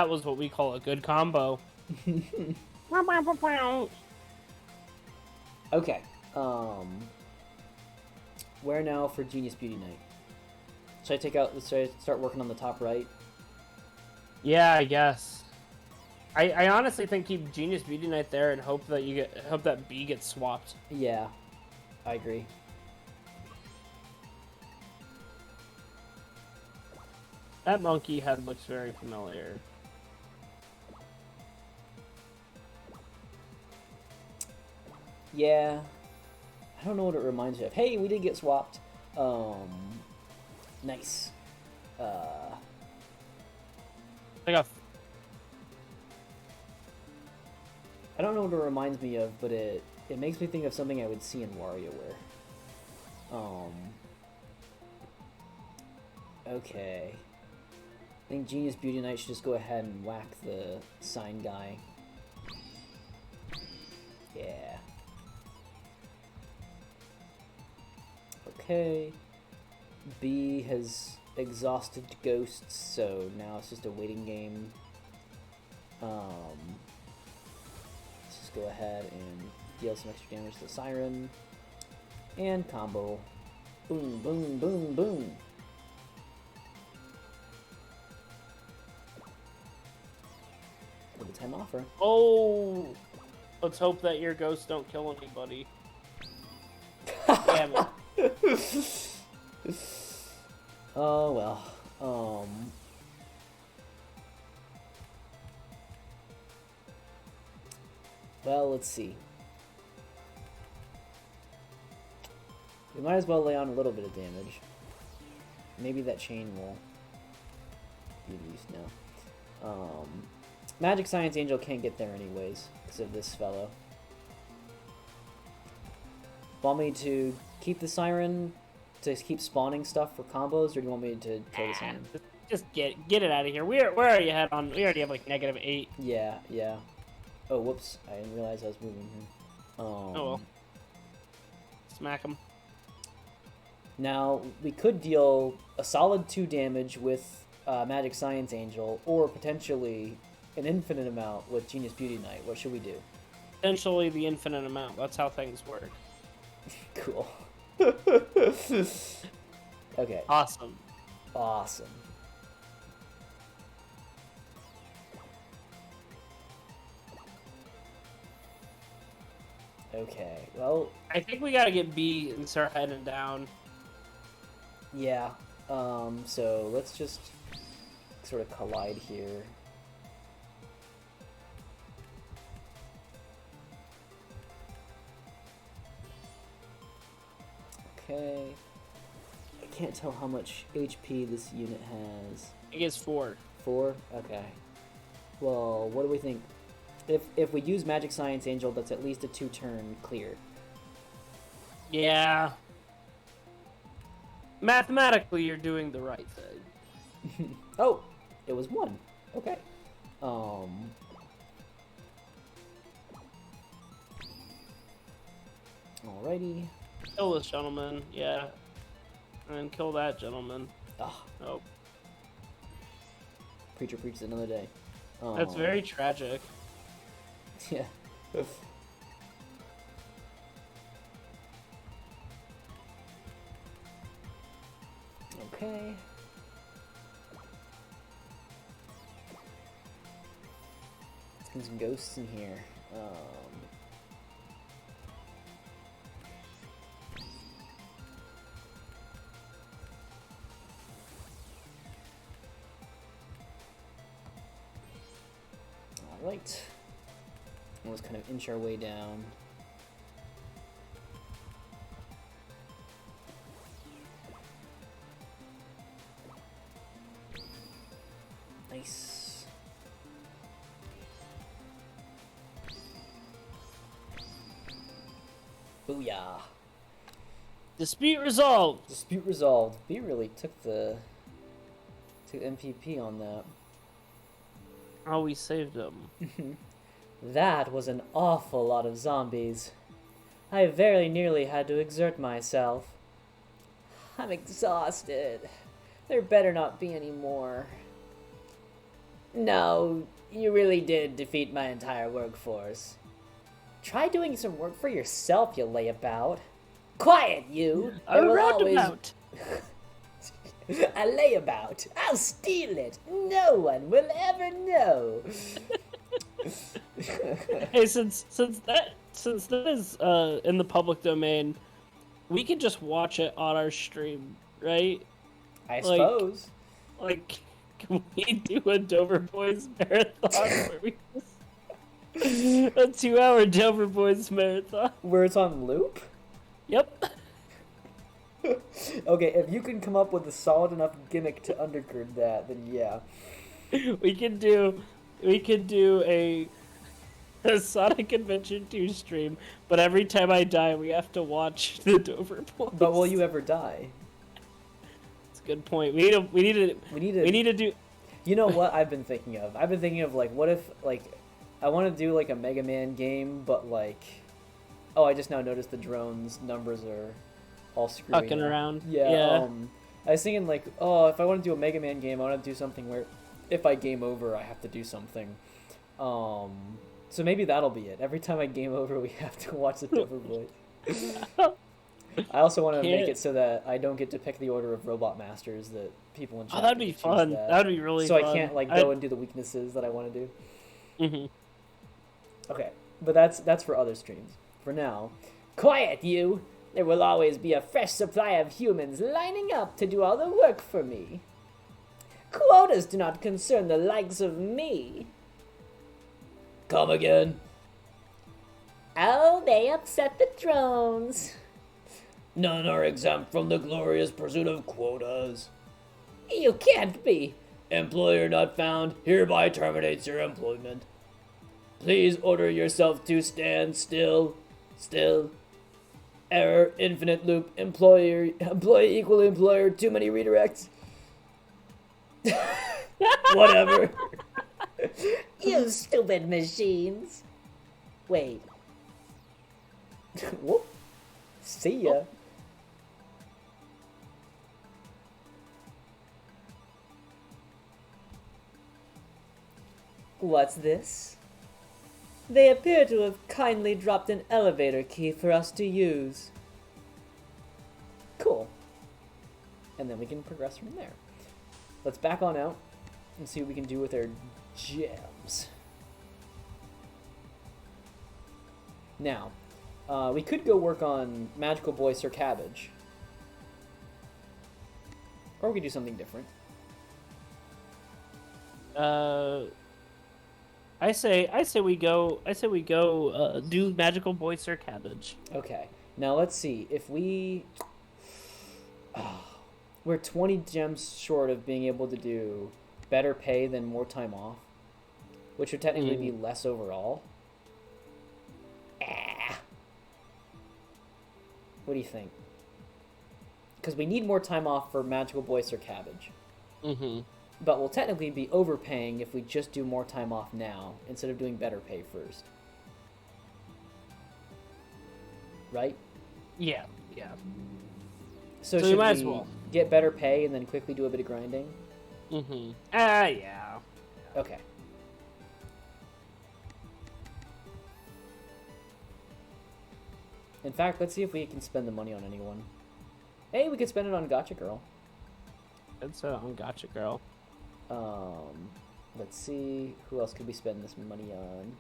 was what we call a good combo. Okay. Where now for Genius Beauty Night? Should I start working on the top right? Yeah, I guess. I honestly think keep Genius Beauty Night there and hope that B gets swapped. Yeah. I agree. That monkey head looks very familiar. Yeah. I don't know what it reminds me of. Hey, we did get swapped. Nice. Like a I don't know what it reminds me of, but it makes me think of something I would see in WarioWare. Okay. I think Genius Beauty Night should just go ahead and whack the sign guy. Yeah. Okay. B has exhausted ghosts, so now it's just a waiting game. Let's go ahead and deal some extra damage to the Siren. And combo. Boom, boom, boom, boom. With a 10 offer. Oh! Let's hope that your ghosts don't kill anybody. Damn it. Oh, well. Well, let's see. We might as well lay on a little bit of damage. Maybe that chain will be released now. Magic Science Angel can't get there anyways, because of this fellow. Want me to keep the Siren to keep spawning stuff for combos, or do you want me to kill the Siren? Just get it out of here. Where are you at on? We already have like -8. Yeah. Oh, whoops. I didn't realize I was moving here. Oh well. Smack him. Now, we could deal a solid 2 damage with Magic Science Angel, or potentially an infinite amount with Genius Beauty Knight. What should we do? Potentially the infinite amount. That's how things work. Cool. Okay. Awesome. Okay, well... I think we gotta get B and start heading down. Yeah. So let's just sort of collide here. Okay. I can't tell how much HP this unit has. It gets 4. 4? Okay. Well, what do we think? If we use Magic Science Angel, that's at least a 2-turn clear. Yeah. Mathematically, you're doing the right thing. Oh, it was 1. Okay. Alrighty. Kill this gentleman, yeah. And kill that gentleman. Ah, Oh. Preacher preaches another day. That's very tragic. Yeah. Okay. Let's get some ghosts in here. Alright. We'll just kind of inch our way down. Nice. Booyah. Dispute resolved. Dispute resolved. B really took the MVP on that. Oh, we saved him. That was an awful lot of zombies. I very nearly had to exert myself. I'm exhausted. There better not be any more. No, you really did defeat my entire workforce. Try doing some work for yourself, you layabout. Quiet, you! A roundabout! A layabout. I'll steal it. No one will ever know. Hey, since that is in the public domain, we can just watch it on our stream, right? I suppose. Like, can we do a Dover Boys marathon where we just a 2-hour Dover Boys marathon? Where it's on loop? Yep. Okay, if you can come up with a solid enough gimmick to undergird that, then yeah. We could do a Sonic Adventure 2 stream, but every time I die, we have to watch the Dover Boys. But will you ever die? That's a good point. We need to do. You know what I've been thinking of? I've been thinking of, like, what if, like, I want to do, like, a Mega Man game, but, like, oh, I just now noticed the drone's numbers are all screwing Fucking up. around. Yeah. I was thinking, like, oh, if I want to do a Mega Man game, I want to do something where if I game over, I have to do something. So maybe that'll be it. Every time I game over, we have to watch the different voice. I also want to make it so that I don't get to pick the order of robot masters that people in chat. Oh, that'd be fun. That'd be really fun. So I can't like go and do the weaknesses that I want to do. Mm-hmm. Okay, but that's for other streams. For now, quiet you! There will always be a fresh supply of humans lining up to do all the work for me. Quotas do not concern the likes of me. Come again. Oh, they upset the drones. None are exempt from the glorious pursuit of quotas. You can't be. Employer not found hereby terminates your employment. Please order yourself to stand still. Still. Error, infinite loop, employee equal employer, too many redirects. Whatever. You stupid machines. Wait. Whoop. See ya. What's this? They appear to have kindly dropped an elevator key for us to use. Cool. And then we can progress from there. Let's back on out and see what we can do with our gems. Now, we could go work on Magical Boy Sir Cabbage. Or we could do something different. I say we go do Magical Boy Sir Cabbage. Okay. Now let's see if we we're 20 gems short of being able to do better pay than more time off, which would technically be less overall. What do you think? Because we need more time off for Magical Boy Sir Cabbage. Mm-hmm. But we'll technically be overpaying if we just do more time off now instead of doing better pay first. Right? Yeah. So we should might we as well get better pay and then quickly do a bit of grinding? Mm-hmm. Yeah. Okay. In fact, let's see if we can spend the money on anyone. Hey, we could spend it on Gotcha Girl. It's on Gotcha Girl. Let's see, who else could we spend this money on?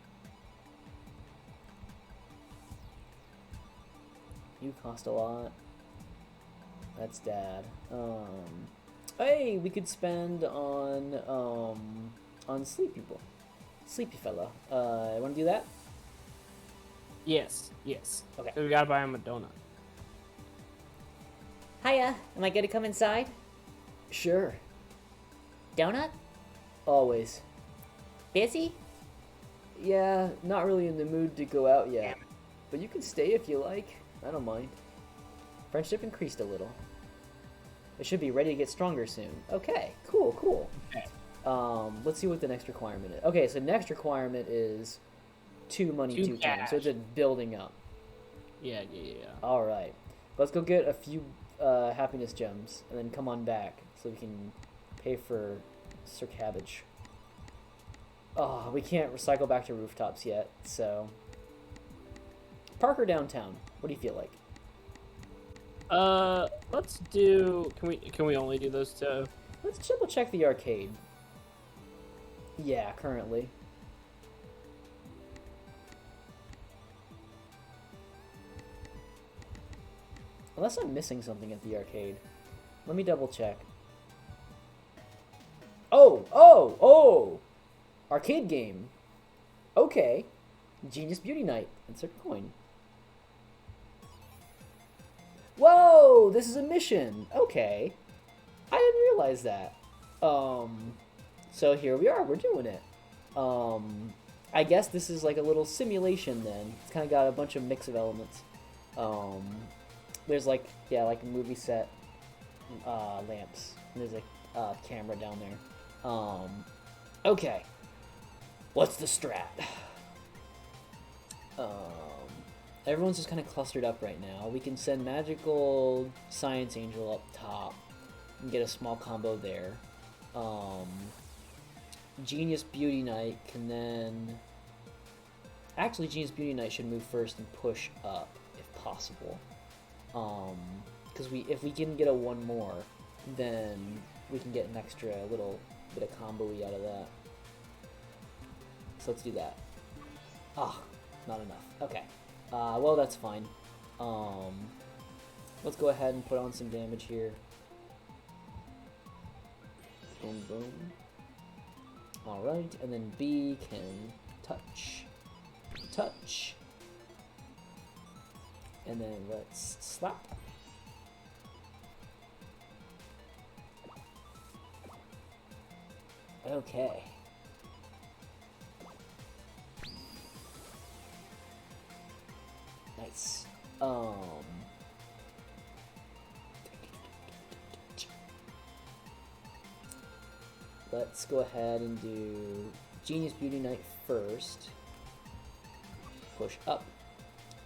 You cost a lot. That's Dad. Hey, we could spend on Sleepy People. Sleepy fella. Wanna do that? Yes. Okay. So we gotta buy him a donut. Hiya, am I good to come inside? Sure. Donut? Always. Busy? Yeah, not really in the mood to go out yet. But you can stay if you like. I don't mind. Friendship increased a little. It should be ready to get stronger soon. Okay, cool. Okay. Let's see what the next requirement is. Okay, so next requirement is 2 money, 2 times. cash. So it's just building up. Yeah. Alright. Let's go get a few happiness gems and then come on back so we can pay for Sir Cabbage. Oh, we can't recycle back to rooftops yet, so... Park or downtown? What do you feel like? Let's do... Can we only do those two? Let's double check the arcade. Yeah, currently. Unless I'm missing something at the arcade. Let me double check. Oh! Arcade game. Okay. Genius Beauty Night. Insert coin. Whoa! This is a mission. Okay. I didn't realize that. So here we are. We're doing it. I guess this is like a little simulation then. It's kind of got a bunch of mix of elements. There's like a movie set lamps. And there's a camera down there. Okay. What's the strat? Everyone's just kind of clustered up right now. We can send Magical Science Angel up top and get a small combo there. Genius Beauty Night can then Actually, Genius Beauty Knight should move first and push up if possible. Because if we can get a one more, then we can get an extra little bit of combo-y out of that. So let's do that. Ah, not enough. Okay. Well, that's fine. Let's go ahead and put on some damage here. Boom, boom. Alright, and then B can touch. Touch. And then let's slap. Okay. Nice. Let's go ahead and do Genius Beauty Knight first. Push up.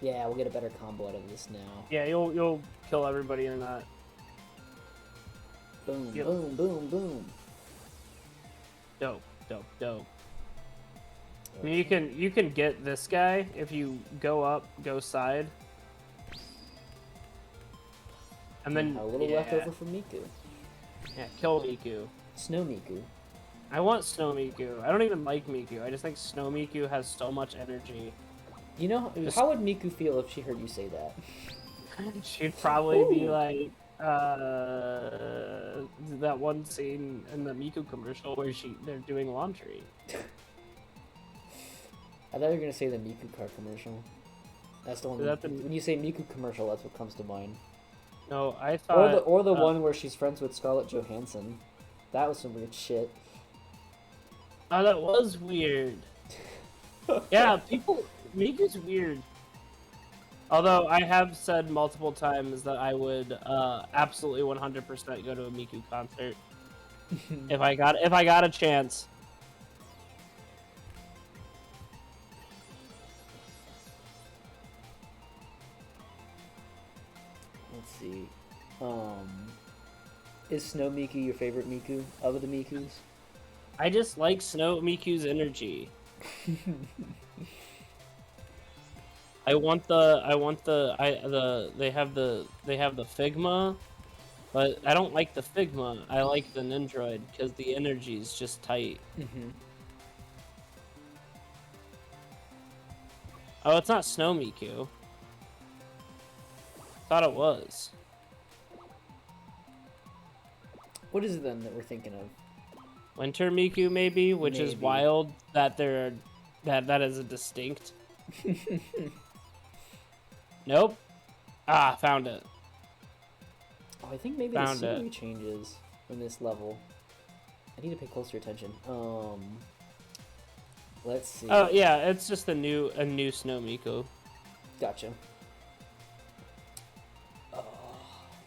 Yeah, we'll get a better combo out of this now. Yeah, you'll kill everybody in that. Boom, boom, boom, boom. Dope. I mean, you can get this guy if you go up, go side, and then a little left over for Miku. Yeah, kill Miku. Snow Miku. I want Snow Miku. I don't even like Miku. I just think Snow Miku has so much energy. You know, how would Miku feel if she heard you say that? She'd probably be like, that one scene in the Miku commercial where they're doing laundry. I thought you were gonna say the Miku car commercial. That's the one. When you say Miku commercial, that's what comes to mind. No, I thought. Or the one where she's friends with Scarlett Johansson. That was some weird shit. Oh, that was weird. Yeah, Miku's weird. Although I have said multiple times that I would absolutely 100% go to a Miku concert if I got a chance. Let's see. Is Snow Miku your favorite Miku of the Mikus? I just like Snow Miku's energy. They have the Figma, but I don't like the Figma. I like the Nindroid because the energy is just tight. Mm-hmm. Oh, it's not Snow Miku. Thought it was. What is it then that we're thinking of? Winter Miku, maybe, which is wild that that is a distinct. Nope. Ah, found it. Oh, I think maybe the scenery changes in this level. I need to pay closer attention. Let's see. Oh yeah, it's just a new Snow Miku. Gotcha. Oh,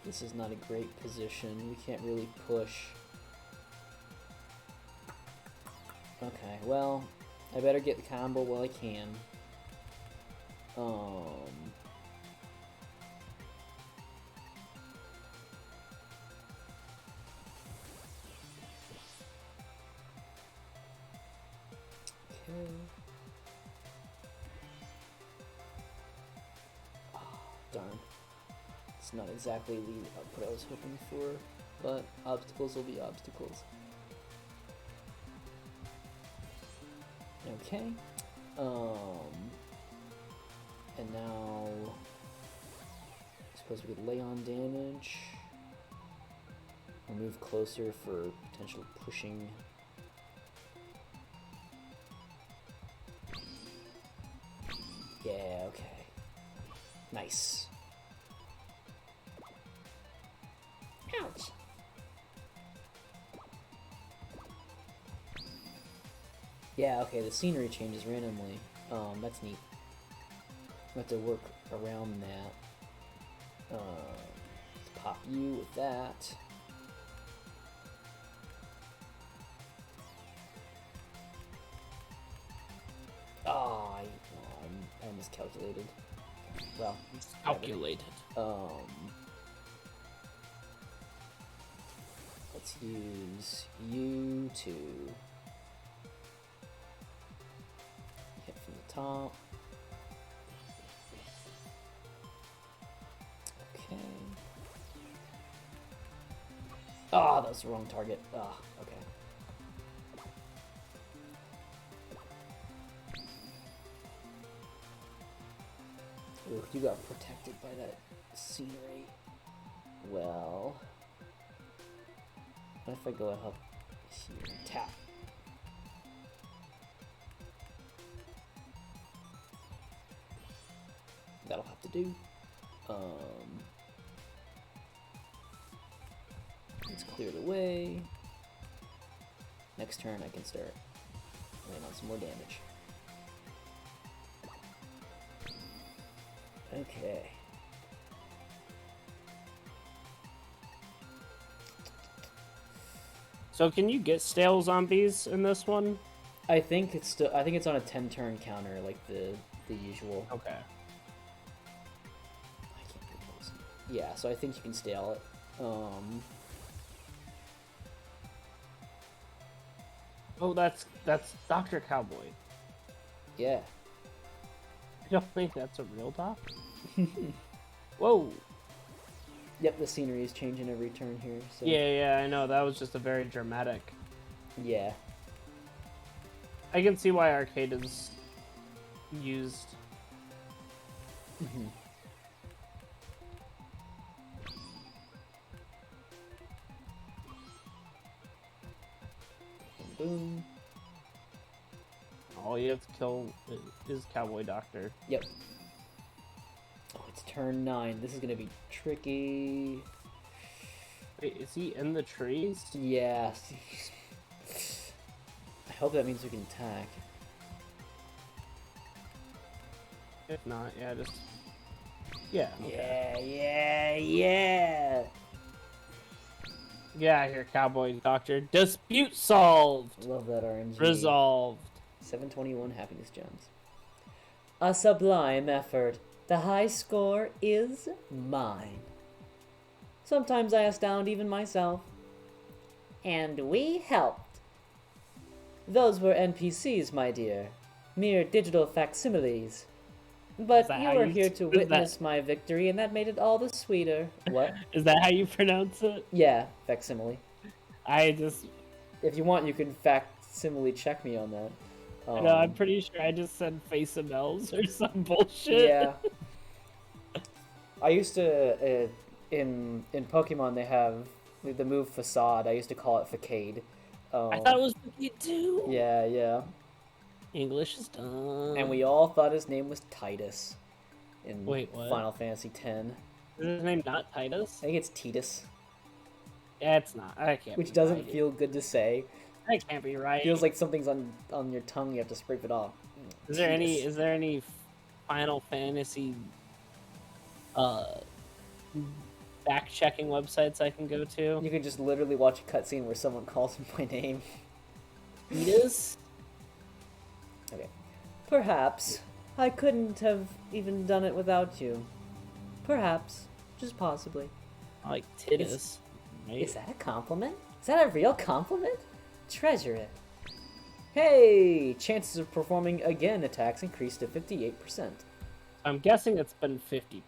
this is not a great position. We can't really push. Okay, well, I better get the combo while I can. Okay. Oh, darn. It's not exactly the output I was hoping for, but obstacles will be obstacles. Okay. And now I suppose we could lay on damage. Or move closer for potential pushing. Yeah, okay. Nice. Ouch. Yeah, okay, the scenery changes randomly. That's neat. We have to work around that. Let's pop you with that. Oh, I miscalculated. Well, Calculated. Let's use you to hit from the top. Oh, that was the wrong target. Oh, okay. Ooh, you got protected by that scenery. Well, what if I go up here and tap? That'll have to do. Let's clear the way. Next turn I can start laying on some more damage. Okay. So can you get stale zombies in this one? I think it's still. I think it's on a 10-turn counter, like the usual. Okay. I can't get those. Yeah, so I think you can stale it. Oh, that's Dr. Cowboy. Yeah. I don't think that's a real doc. Whoa. Yep, the scenery is changing every turn here. So. Yeah, I know. That was just a very dramatic. Yeah. I can see why arcade is used. Boom. All you have to kill is Cowboy Doctor. Yep. Oh, it's turn 9. This is gonna be tricky. Wait, is he in the trees? Yeah. I hope that means we can attack. If not, yeah, just... Yeah. Okay. Yeah. Get out of here, Cowboy Doctor. Dispute solved! Love that RNG. Resolved. 721 happiness gems. A sublime effort. The high score is mine. Sometimes I astound even myself. And we helped. Those were NPCs, my dear. Mere digital facsimiles. But that you how were you- here to is witness my victory, and that made it all the sweeter. What? Is that how you pronounce it? Yeah, facsimile. I just... If you want, you can facsimile check me on that. No, I'm pretty sure I just said face of L's or some bullshit. Yeah. I used to, in Pokemon, they have the move Facade. I used to call it Facade. I thought it was Facade too. Yeah. English is dumb. And we all thought his name was Titus in Wait, what? Final Fantasy X. Is his name not Titus? I think it's Titus, Yeah, it's not. I can't. which be doesn't right. feel good to say. That can't be right. Feels like something's on your tongue. You have to scrape it off. Is there any? Titus. Is there any Final Fantasy back checking websites I can go to? You can just literally watch a cutscene where someone calls him by name. Titus? Okay. Perhaps I couldn't have even done it without you. Perhaps. Just possibly. I like Titus. Right? Is that a compliment? Is that a real compliment? Treasure it. Hey! Chances of performing again attacks increased to 58%. I'm guessing it's been 50%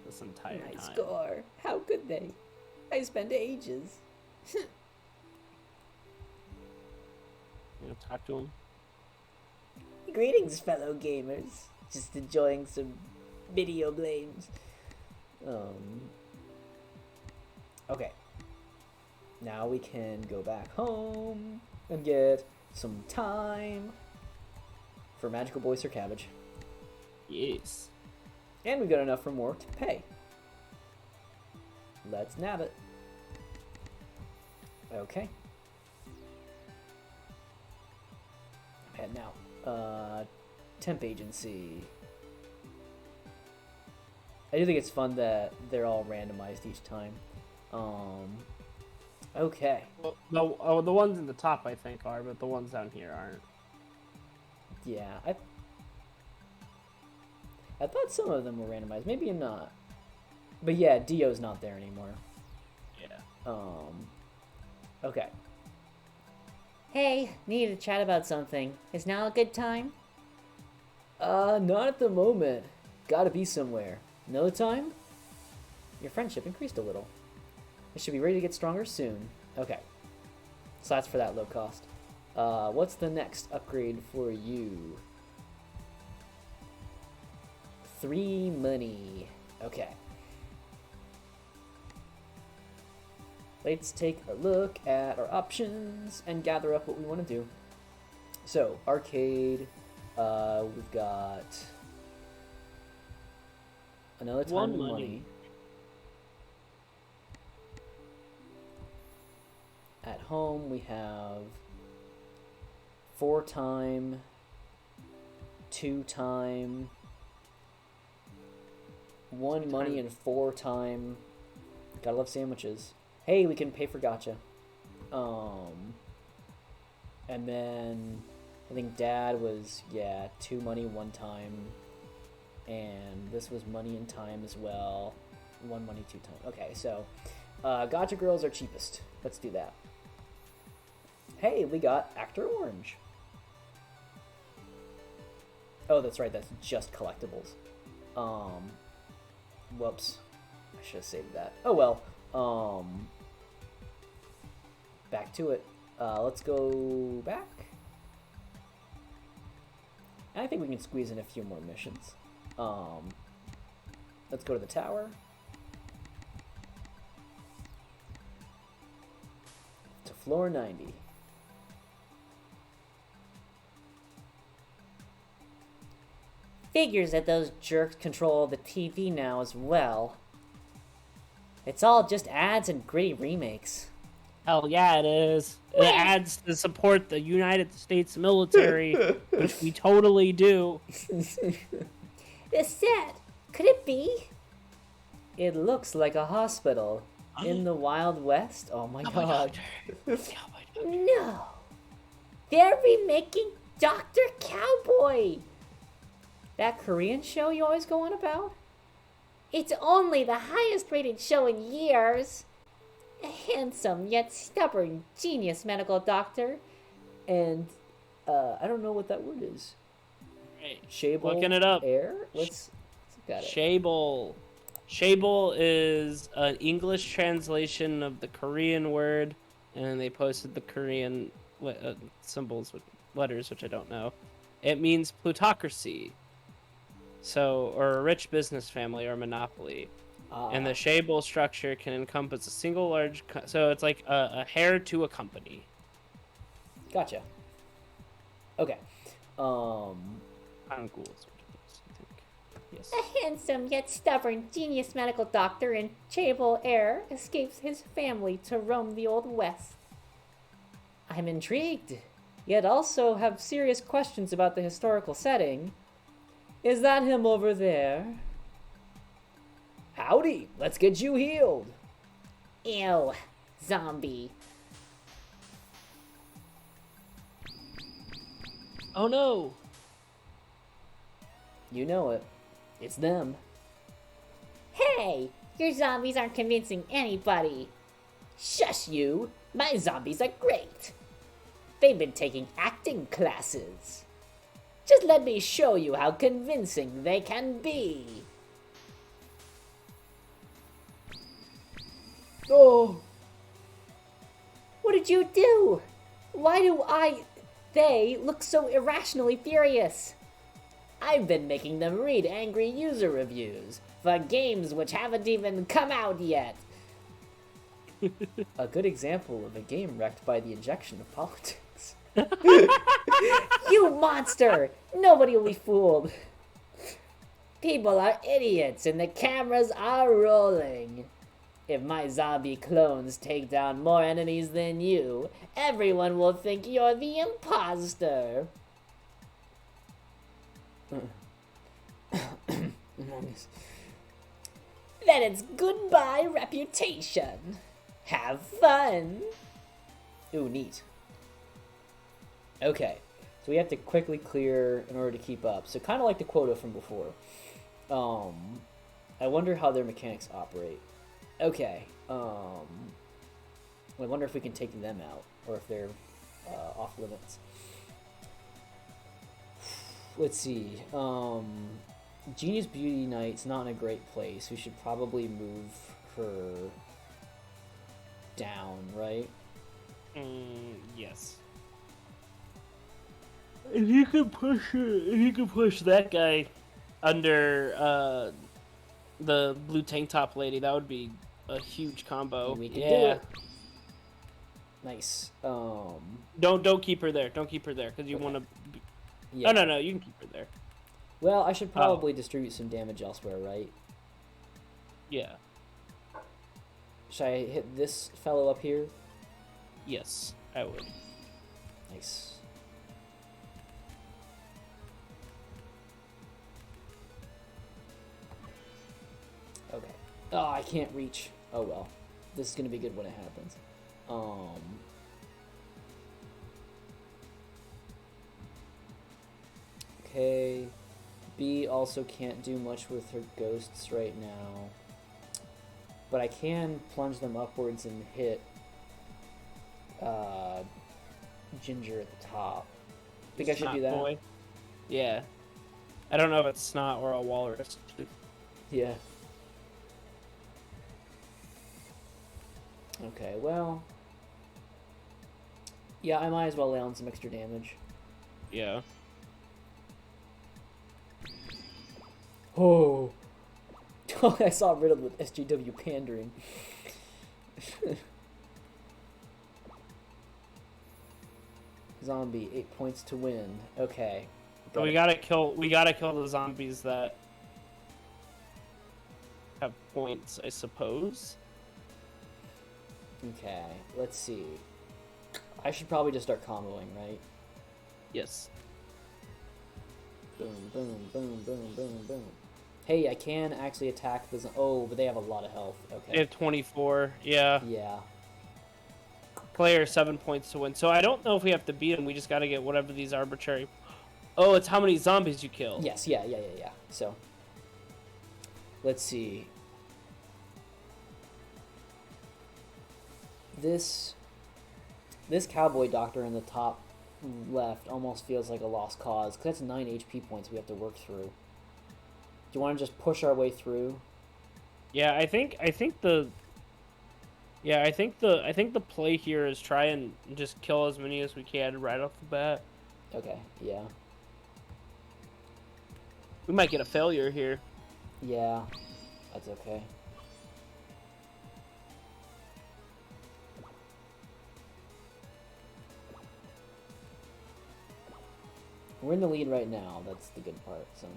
this entire Nice time. score. How could they? I spent ages. You know, talk to him. Greetings, fellow gamers. Just enjoying some video blames. Okay. Now we can go back home and get some time for Magical Boy Sir Cabbage. Yes. And we got enough for more to pay. Let's nab it. Okay. I'm heading out. Temp agency. I do think it's fun that they're all randomized each time. Okay. Well, the ones in the top I think are, but the ones down here aren't. Yeah, I thought some of them were randomized. Maybe not. But yeah, Dio's not there anymore. Yeah. Okay. Hey, need to chat about something. Is now a good time? Not at the moment. Gotta be somewhere. Another time? Your friendship increased a little. It should be ready to get stronger soon. Okay. So that's for that low cost. What's the next upgrade for you? 3 money. Okay. Let's take a look at our options and gather up what we want to do. So, arcade, we've got another time One and money. money. At home, we have 4 time, 2 time, 1 money, and 4 time. Gotta love sandwiches. Hey, we can pay for gotcha. And then I think dad was 2 money, 1 time, and this was money and time as well. 1 money, 2 time. Okay, so gotcha girls are cheapest. Let's do that. Hey, we got Actor Orange. Oh, that's right. That's just collectibles. Whoops. I should have saved that. Oh well. Back to it. Let's go back. And I think we can squeeze in a few more missions. Let's go to the tower. To floor 90. Figures that those jerks control the TV now as well. It's all just ads and gritty remakes. Hell yeah, it is. It adds to support the United States military, which we totally do. The set, could it be? It looks like a hospital in the Wild West. Oh my god. No. They're remaking Dr. Cowboy. That Korean show you always go on about? It's only the highest rated show in years. A handsome yet stubborn genius medical doctor. And I don't know what that word is. Right. Shable Looking it up. Air? Let's got it. Shable. Shable is an English translation of the Korean word, and they posted the Korean symbols with letters, which I don't know. It means plutocracy. So, or a rich business family or monopoly. And the Shable structure can encompass a single large... so it's like a heir to a company. Gotcha. Okay. Kind of cool. I think. Yes. A handsome yet stubborn genius medical doctor in Chable Air escapes his family to roam the Old West. I'm intrigued, yet also have serious questions about the historical setting. Is that him over there? Howdy, let's get you healed. Ew, zombie. Oh no! You know it. It's them. Hey, your zombies aren't convincing anybody. Shush you! My zombies are great! They've been taking acting classes. Just let me show you how convincing they can be. Oh! What did you do? Why do they look so irrationally furious? I've been making them read angry user reviews for games which haven't even come out yet. A good example of a game wrecked by the injection of politics. You monster! Nobody will be fooled. People are idiots and the cameras are rolling. If my zombie clones take down more enemies than you, everyone will think you're the imposter. Then it's goodbye reputation. Have fun. Ooh, neat. Okay, so we have to quickly clear in order to keep up. So kind of like the quota from before. I wonder how their mechanics operate. Okay, I wonder if we can take them out, or if they're off limits. Let's see. Genius Beauty Night's not in a great place. We should probably move her down, right? Yes. If you could push that guy under the blue tank top lady, that would be a huge combo. We can do it. Nice. Don't keep her there. Don't keep her there because you want to. Yeah. Oh no, you can keep her there. Well, I should probably distribute some damage elsewhere, right? Yeah. Should I hit this fellow up here? Yes, I would. Nice. Okay. Oh, I can't reach. Oh well. This is gonna be good when it happens. Okay. B also can't do much with her ghosts right now. But I can plunge them upwards and hit Ginger at the top. Think I should do that? Boy. Yeah. I don't know if it's Snot or a Walrus. Yeah. Okay, well... Yeah, I might as well lay on some extra damage. Yeah. Oh! I saw Riddled with SJW pandering. Zombie, 8 points to win. Okay. So we gotta kill the zombies that have points, I suppose. Okay, let's see. I should probably just start comboing, right? Yes. Boom, boom, boom, boom, boom, boom. Hey, I can actually attack the... Oh, but they have a lot of health. Okay. They have 24. Yeah. Yeah. Player 7 points to win. So I don't know if we have to beat them. We just gotta get whatever these arbitrary... Oh, it's how many zombies you kill. Yes, yeah. So, let's see. This cowboy doctor in the top left almost feels like a lost cause, because that's 9 HP points we have to work through. Do you want to just push our way through? Yeah, I think the play here is try and just kill as many as we can right off the bat. Okay, yeah. We might get a failure here. Yeah, that's okay. We're in the lead right now, that's the good part, so...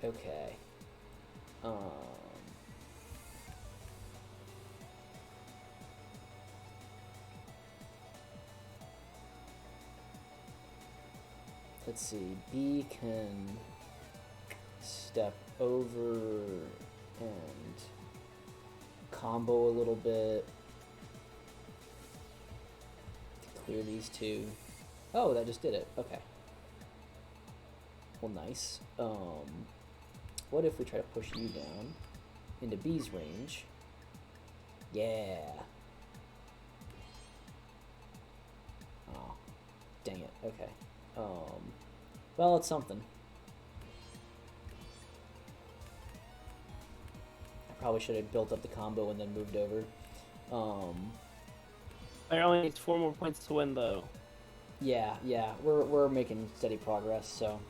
Okay. Let's see. B can step over and combo a little bit to clear these two. Oh, that just did it. Okay. Well, nice. What if we try to push you down into B's range? Yeah. Oh, dang it. Okay. Well, it's something. I probably should have built up the combo and then moved over. Player only needs 4 more points to win, though. Yeah. We're making steady progress, so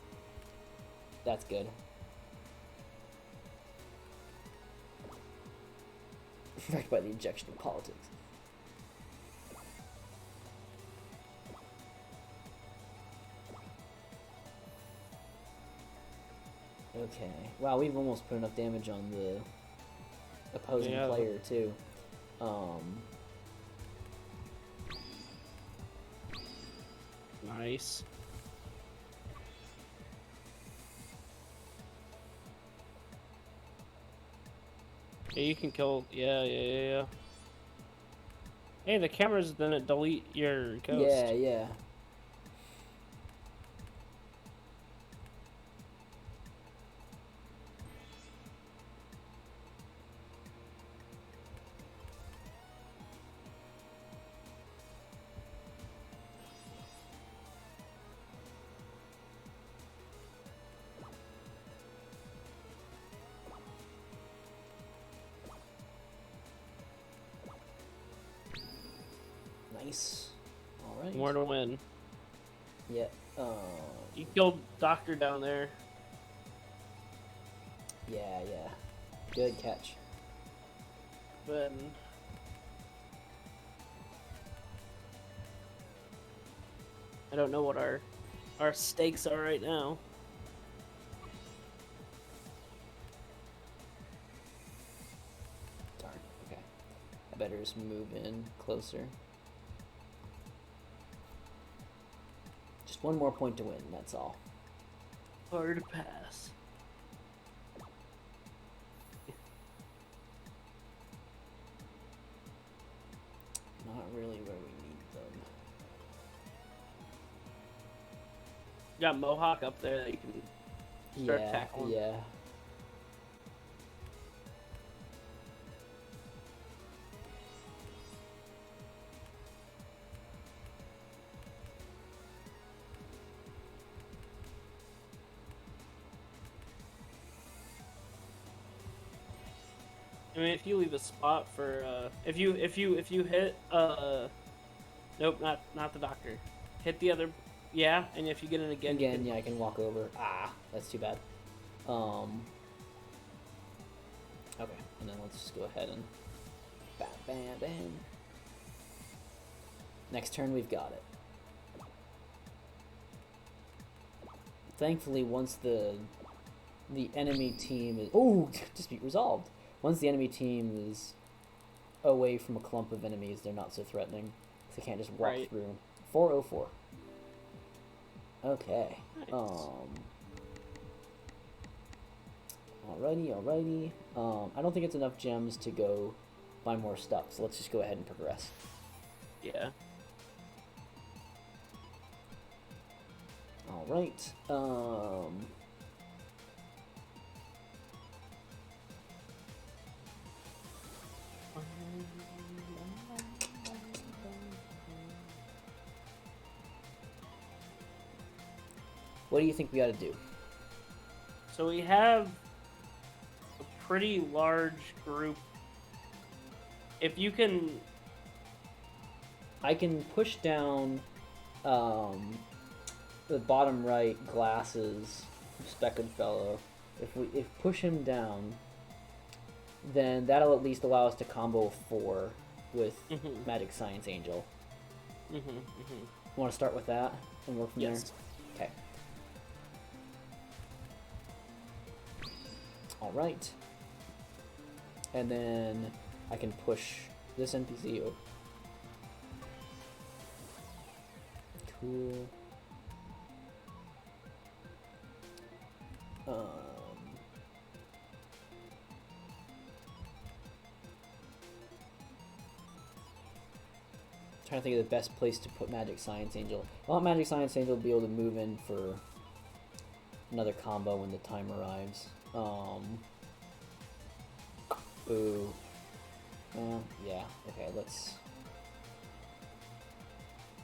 that's good. Wrecked by the injection of politics. Okay. Wow, we've almost put enough damage on the opposing player, too. Nice. Yeah, you can kill... Yeah. Hey, the cameras didn't delete your ghost. Yeah. Nice. All right. More to win. Yeah. You killed Doctor down there. Yeah. Good catch. But I don't know what our stakes are right now. Darn. Okay. I better just move in closer. Just one more point to win, that's all. Hard pass. Not really where we need them. You got Mohawk up there that you can start tackling. Yeah. I mean, if you leave a spot for if you hit nope, not the Doctor. Hit the other, yeah, and if you get it again, Yeah, I can walk over. That's too bad. Okay, and then let's just go ahead and bam, bam, bam. Next turn, we've got it. Thankfully, once the enemy team is dispute resolved. Once the enemy team is away from a clump of enemies, they're not so threatening. So they can't just walk through. 404. Okay. Nice. Alrighty. I don't think it's enough gems to go buy more stuff, so let's just go ahead and progress. Yeah. Alright. What do you think we ought to do? So we have a pretty large group. If you can... I can push down the bottom right glasses, speckled fellow. If push him down, then that'll at least allow us to combo 4 with Magic Science Angel. Want to start with that and work from there? Okay. Alright. And then I can push this NPC over. Cool. Trying to think of the best place to put Magic Science Angel. I want Magic Science Angel to be able to move in for another combo when the time arrives. Ooh. Yeah. Okay, let's...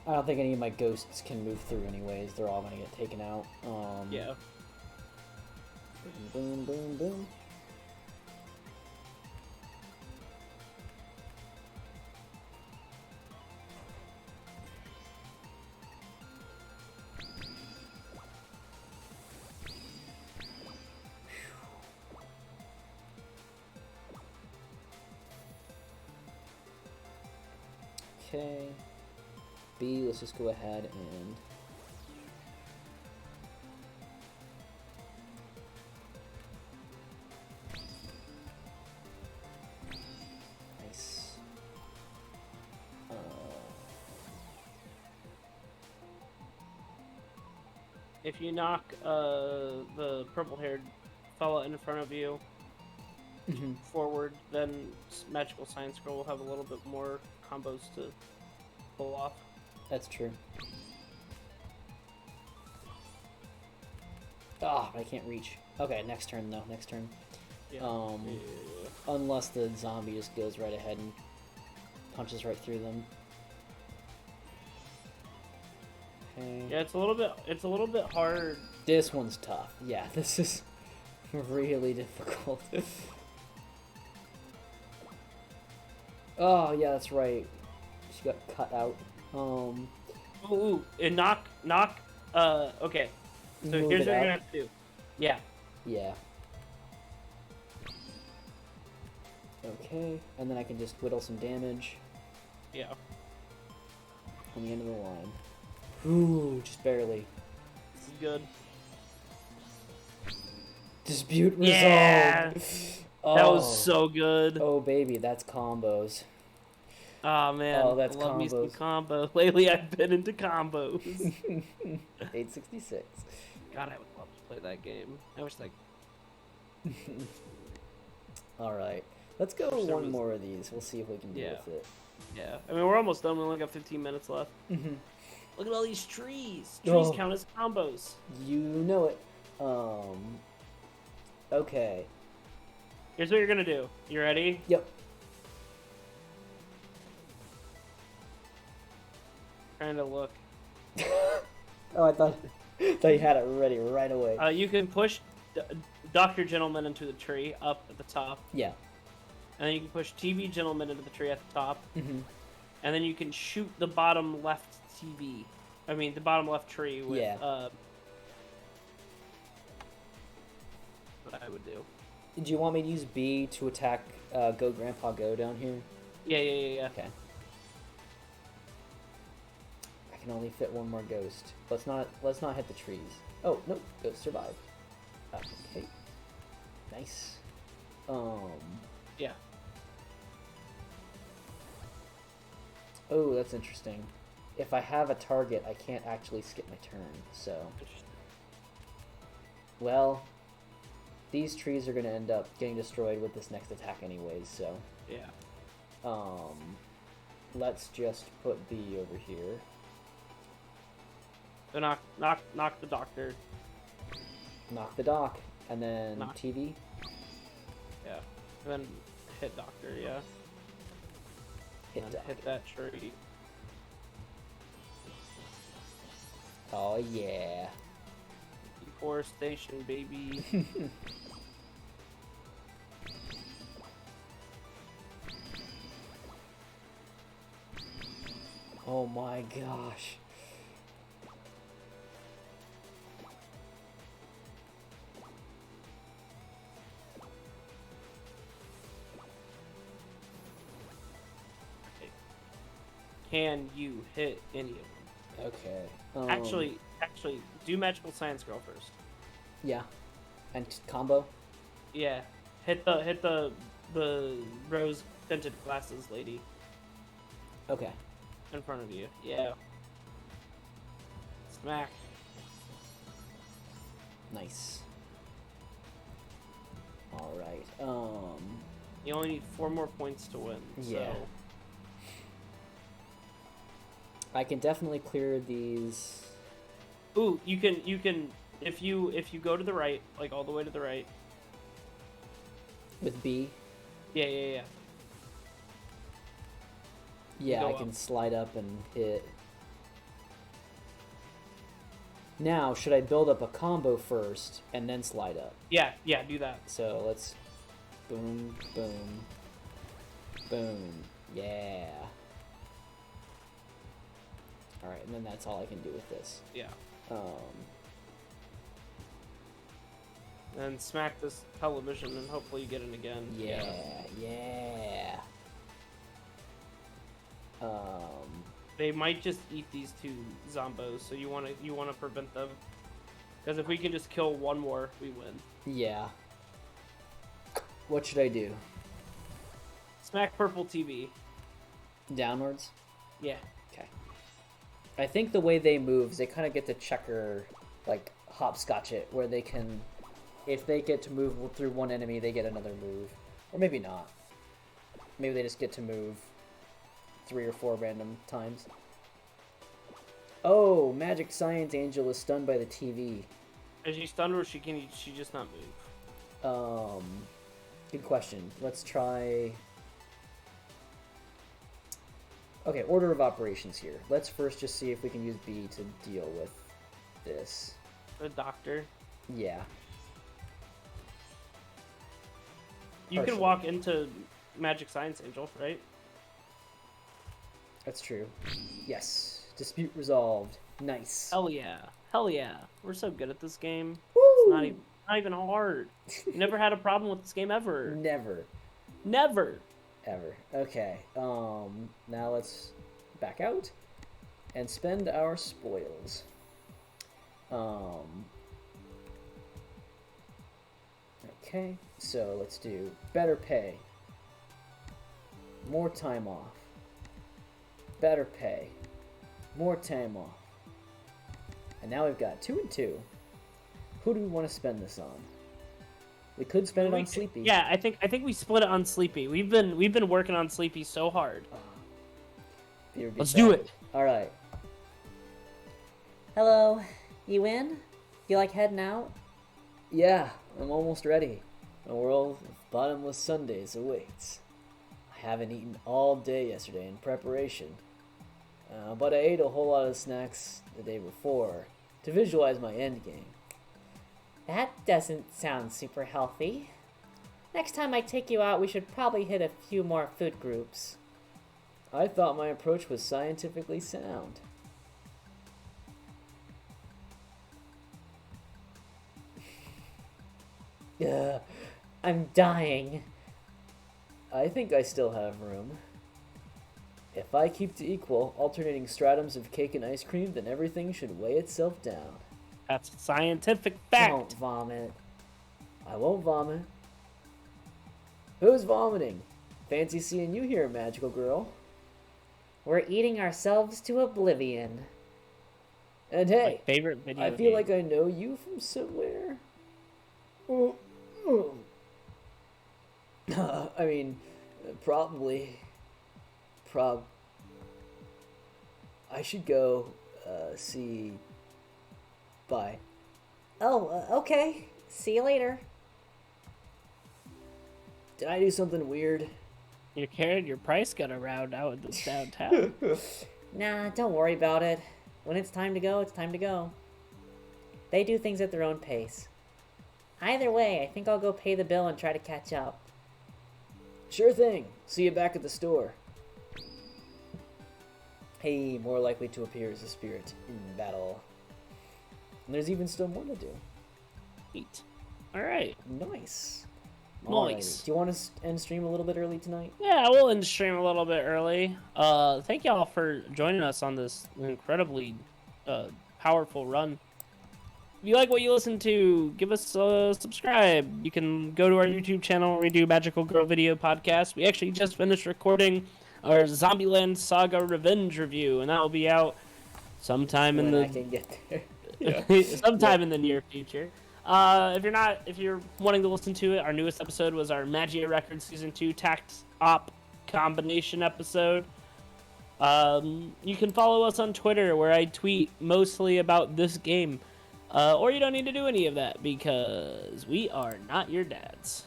I don't think any of my ghosts can move through anyways. They're all gonna get taken out. Yeah. Boom, boom, boom. Okay. B, let's just go ahead and... Nice. If you knock the purple-haired fella in front of you forward, then Magical Science Scroll will have a little bit more combos to pull off. That's true. Ah, I can't reach. Okay, next turn though. Next turn. Yeah. Unless the zombie just goes right ahead and punches right through them. Okay. Yeah, it's a little bit hard. This one's tough. Yeah, this is really difficult. Oh yeah, that's right. She got cut out. Um, Ooh, and knock. Okay. So move here's it what you're out. gonna have to do. Yeah. Yeah. Okay, and then I can just whittle some damage Yeah. on the end of the line. Ooh, just barely. This is good. Dispute resolved. Yeah. Oh. That was so good. Oh baby, that's combos. Oh man, Oh, that's I love me some combos. combos. Lately, I've been into combos. 866. God, I would love to play that game. I wish like. All right, let's go Wish there one was- more of these. We'll see if we can do Yeah. with it. Yeah. I mean, we're almost done. We only got 15 minutes left. Mm-hmm. Look at all these trees. Trees Oh. count as combos. You know it. Okay. Here's what you're gonna do. You ready? Yep. Trying to look. Oh, I thought you had it ready right away. You can push Dr. Gentleman into the tree up at the top. Yeah. And then you can push TV Gentleman into the tree at the top. Mm-hmm. And then you can shoot the bottom left TV. I mean, the bottom left tree with, Yeah. what I would do. Do you want me to use B to attack Go Grandpa Go down here? Yeah. Okay. I can only fit one more ghost. Let's not hit the trees. Oh, nope. Ghost survived. Okay. Nice. Yeah. Oh, that's interesting. If I have a target, I can't actually skip my turn, so... Well, these trees are going to end up getting destroyed with this next attack anyways, so... Yeah. Let's just put B over here. So knock the doctor. Knock the dock, and then Knock. TV. Yeah. And then hit doctor, yeah. Hit And dock. hit that tree. Oh, yeah. Deforestation, baby. Oh my gosh. Can you hit any of them? Okay. Actually, do magical science girl first. Yeah. And combo? Yeah. Hit the rose tinted glasses lady Okay. in front of you. Yeah. Smack. Nice. Alright. You only need 4 more points to win. Yeah. So. I can definitely clear these. Ooh, you can if you go to the right, like all the way to the right. With B? Yeah. Yeah, Go I up. can slide up and hit. Now, should I build up a combo first and then slide up? Yeah, do that. So let's boom, boom, boom. Yeah. Alright, and then that's all I can do with this. Yeah. And smack this television and hopefully you get it again. Yeah. They might just eat these 2 zombos, so you wanna prevent them. Because if we can just kill one more, we win. Yeah. What should I do? Smack purple TV. Downwards? Yeah. Okay. I think the way they move is they kind of get to checker, like, hopscotch it, where they can, if they get to move through one enemy, they get another move. Or maybe not. Maybe they just get to move 3 or 4 random times. Oh, Magic Science Angel is stunned by the TV. Is she stunned or she just not move? Good question. Let's try... Okay, order of operations here. Let's first just see if we can use B to deal with this. The doctor. Yeah. You can Partially. walk into Magic Science Angel, right? That's true. Yes. Dispute resolved. Nice. Hell yeah. Hell yeah. We're so good at this game. Woo! It's not even hard. Never had a problem with this game ever. Never. Never. Ever. Okay. Now let's back out and spend our spoils. Okay. So let's do better pay. More time off. Better pay. More time off. And now we've got 2 and 2. Who do we want to spend this on? We could spend it on Sleepy. Yeah, I think we split it on Sleepy. We've been working on Sleepy so hard. Let's do it. All right. Hello, you in? You like heading out? Yeah, I'm almost ready. A world of bottomless sundaes awaits. I haven't eaten all day yesterday in preparation, but I ate a whole lot of snacks the day before to visualize my end game. That doesn't sound super healthy. Next time I take you out, we should probably hit a few more food groups. I thought my approach was scientifically sound. I'm dying. I think I still have room. If I keep to equal, alternating stratums of cake and ice cream, then everything should weigh itself down. That's scientific fact. Don't vomit. I won't vomit. Who's vomiting? Fancy seeing you here, magical girl. We're eating ourselves to oblivion. And hey, My favorite video I feel like I know you from somewhere. I mean, probably. I should go see. Bye. Oh, okay. See you later. Did I do something weird? You're carrying your price gun around out in this downtown. Nah, don't worry about it. When it's time to go, it's time to go. They do things at their own pace. Either way, I think I'll go pay the bill and try to catch up. Sure thing. See you back at the store. Hey, more likely to appear as a spirit in battle. And there's even still more to do. Eat. All right. Nice. Nice. Alrighty. Do you want to end stream a little bit early tonight? Yeah, we'll end stream a little bit early. Thank y'all for joining us on this incredibly powerful run. If you like what you listen to, give us a subscribe. You can go to our YouTube channel where we do Magical Girl Video Podcast. We actually just finished recording our Zombieland Saga Revenge review, and that will be out sometime I can get there. sometime in the near future. If you're wanting to listen to it, our newest episode was our Magia Records Season 2 Tact Op combination episode. You can follow us on Twitter, where I tweet mostly about this game. Or you don't need to do any of that, because we are not your dads.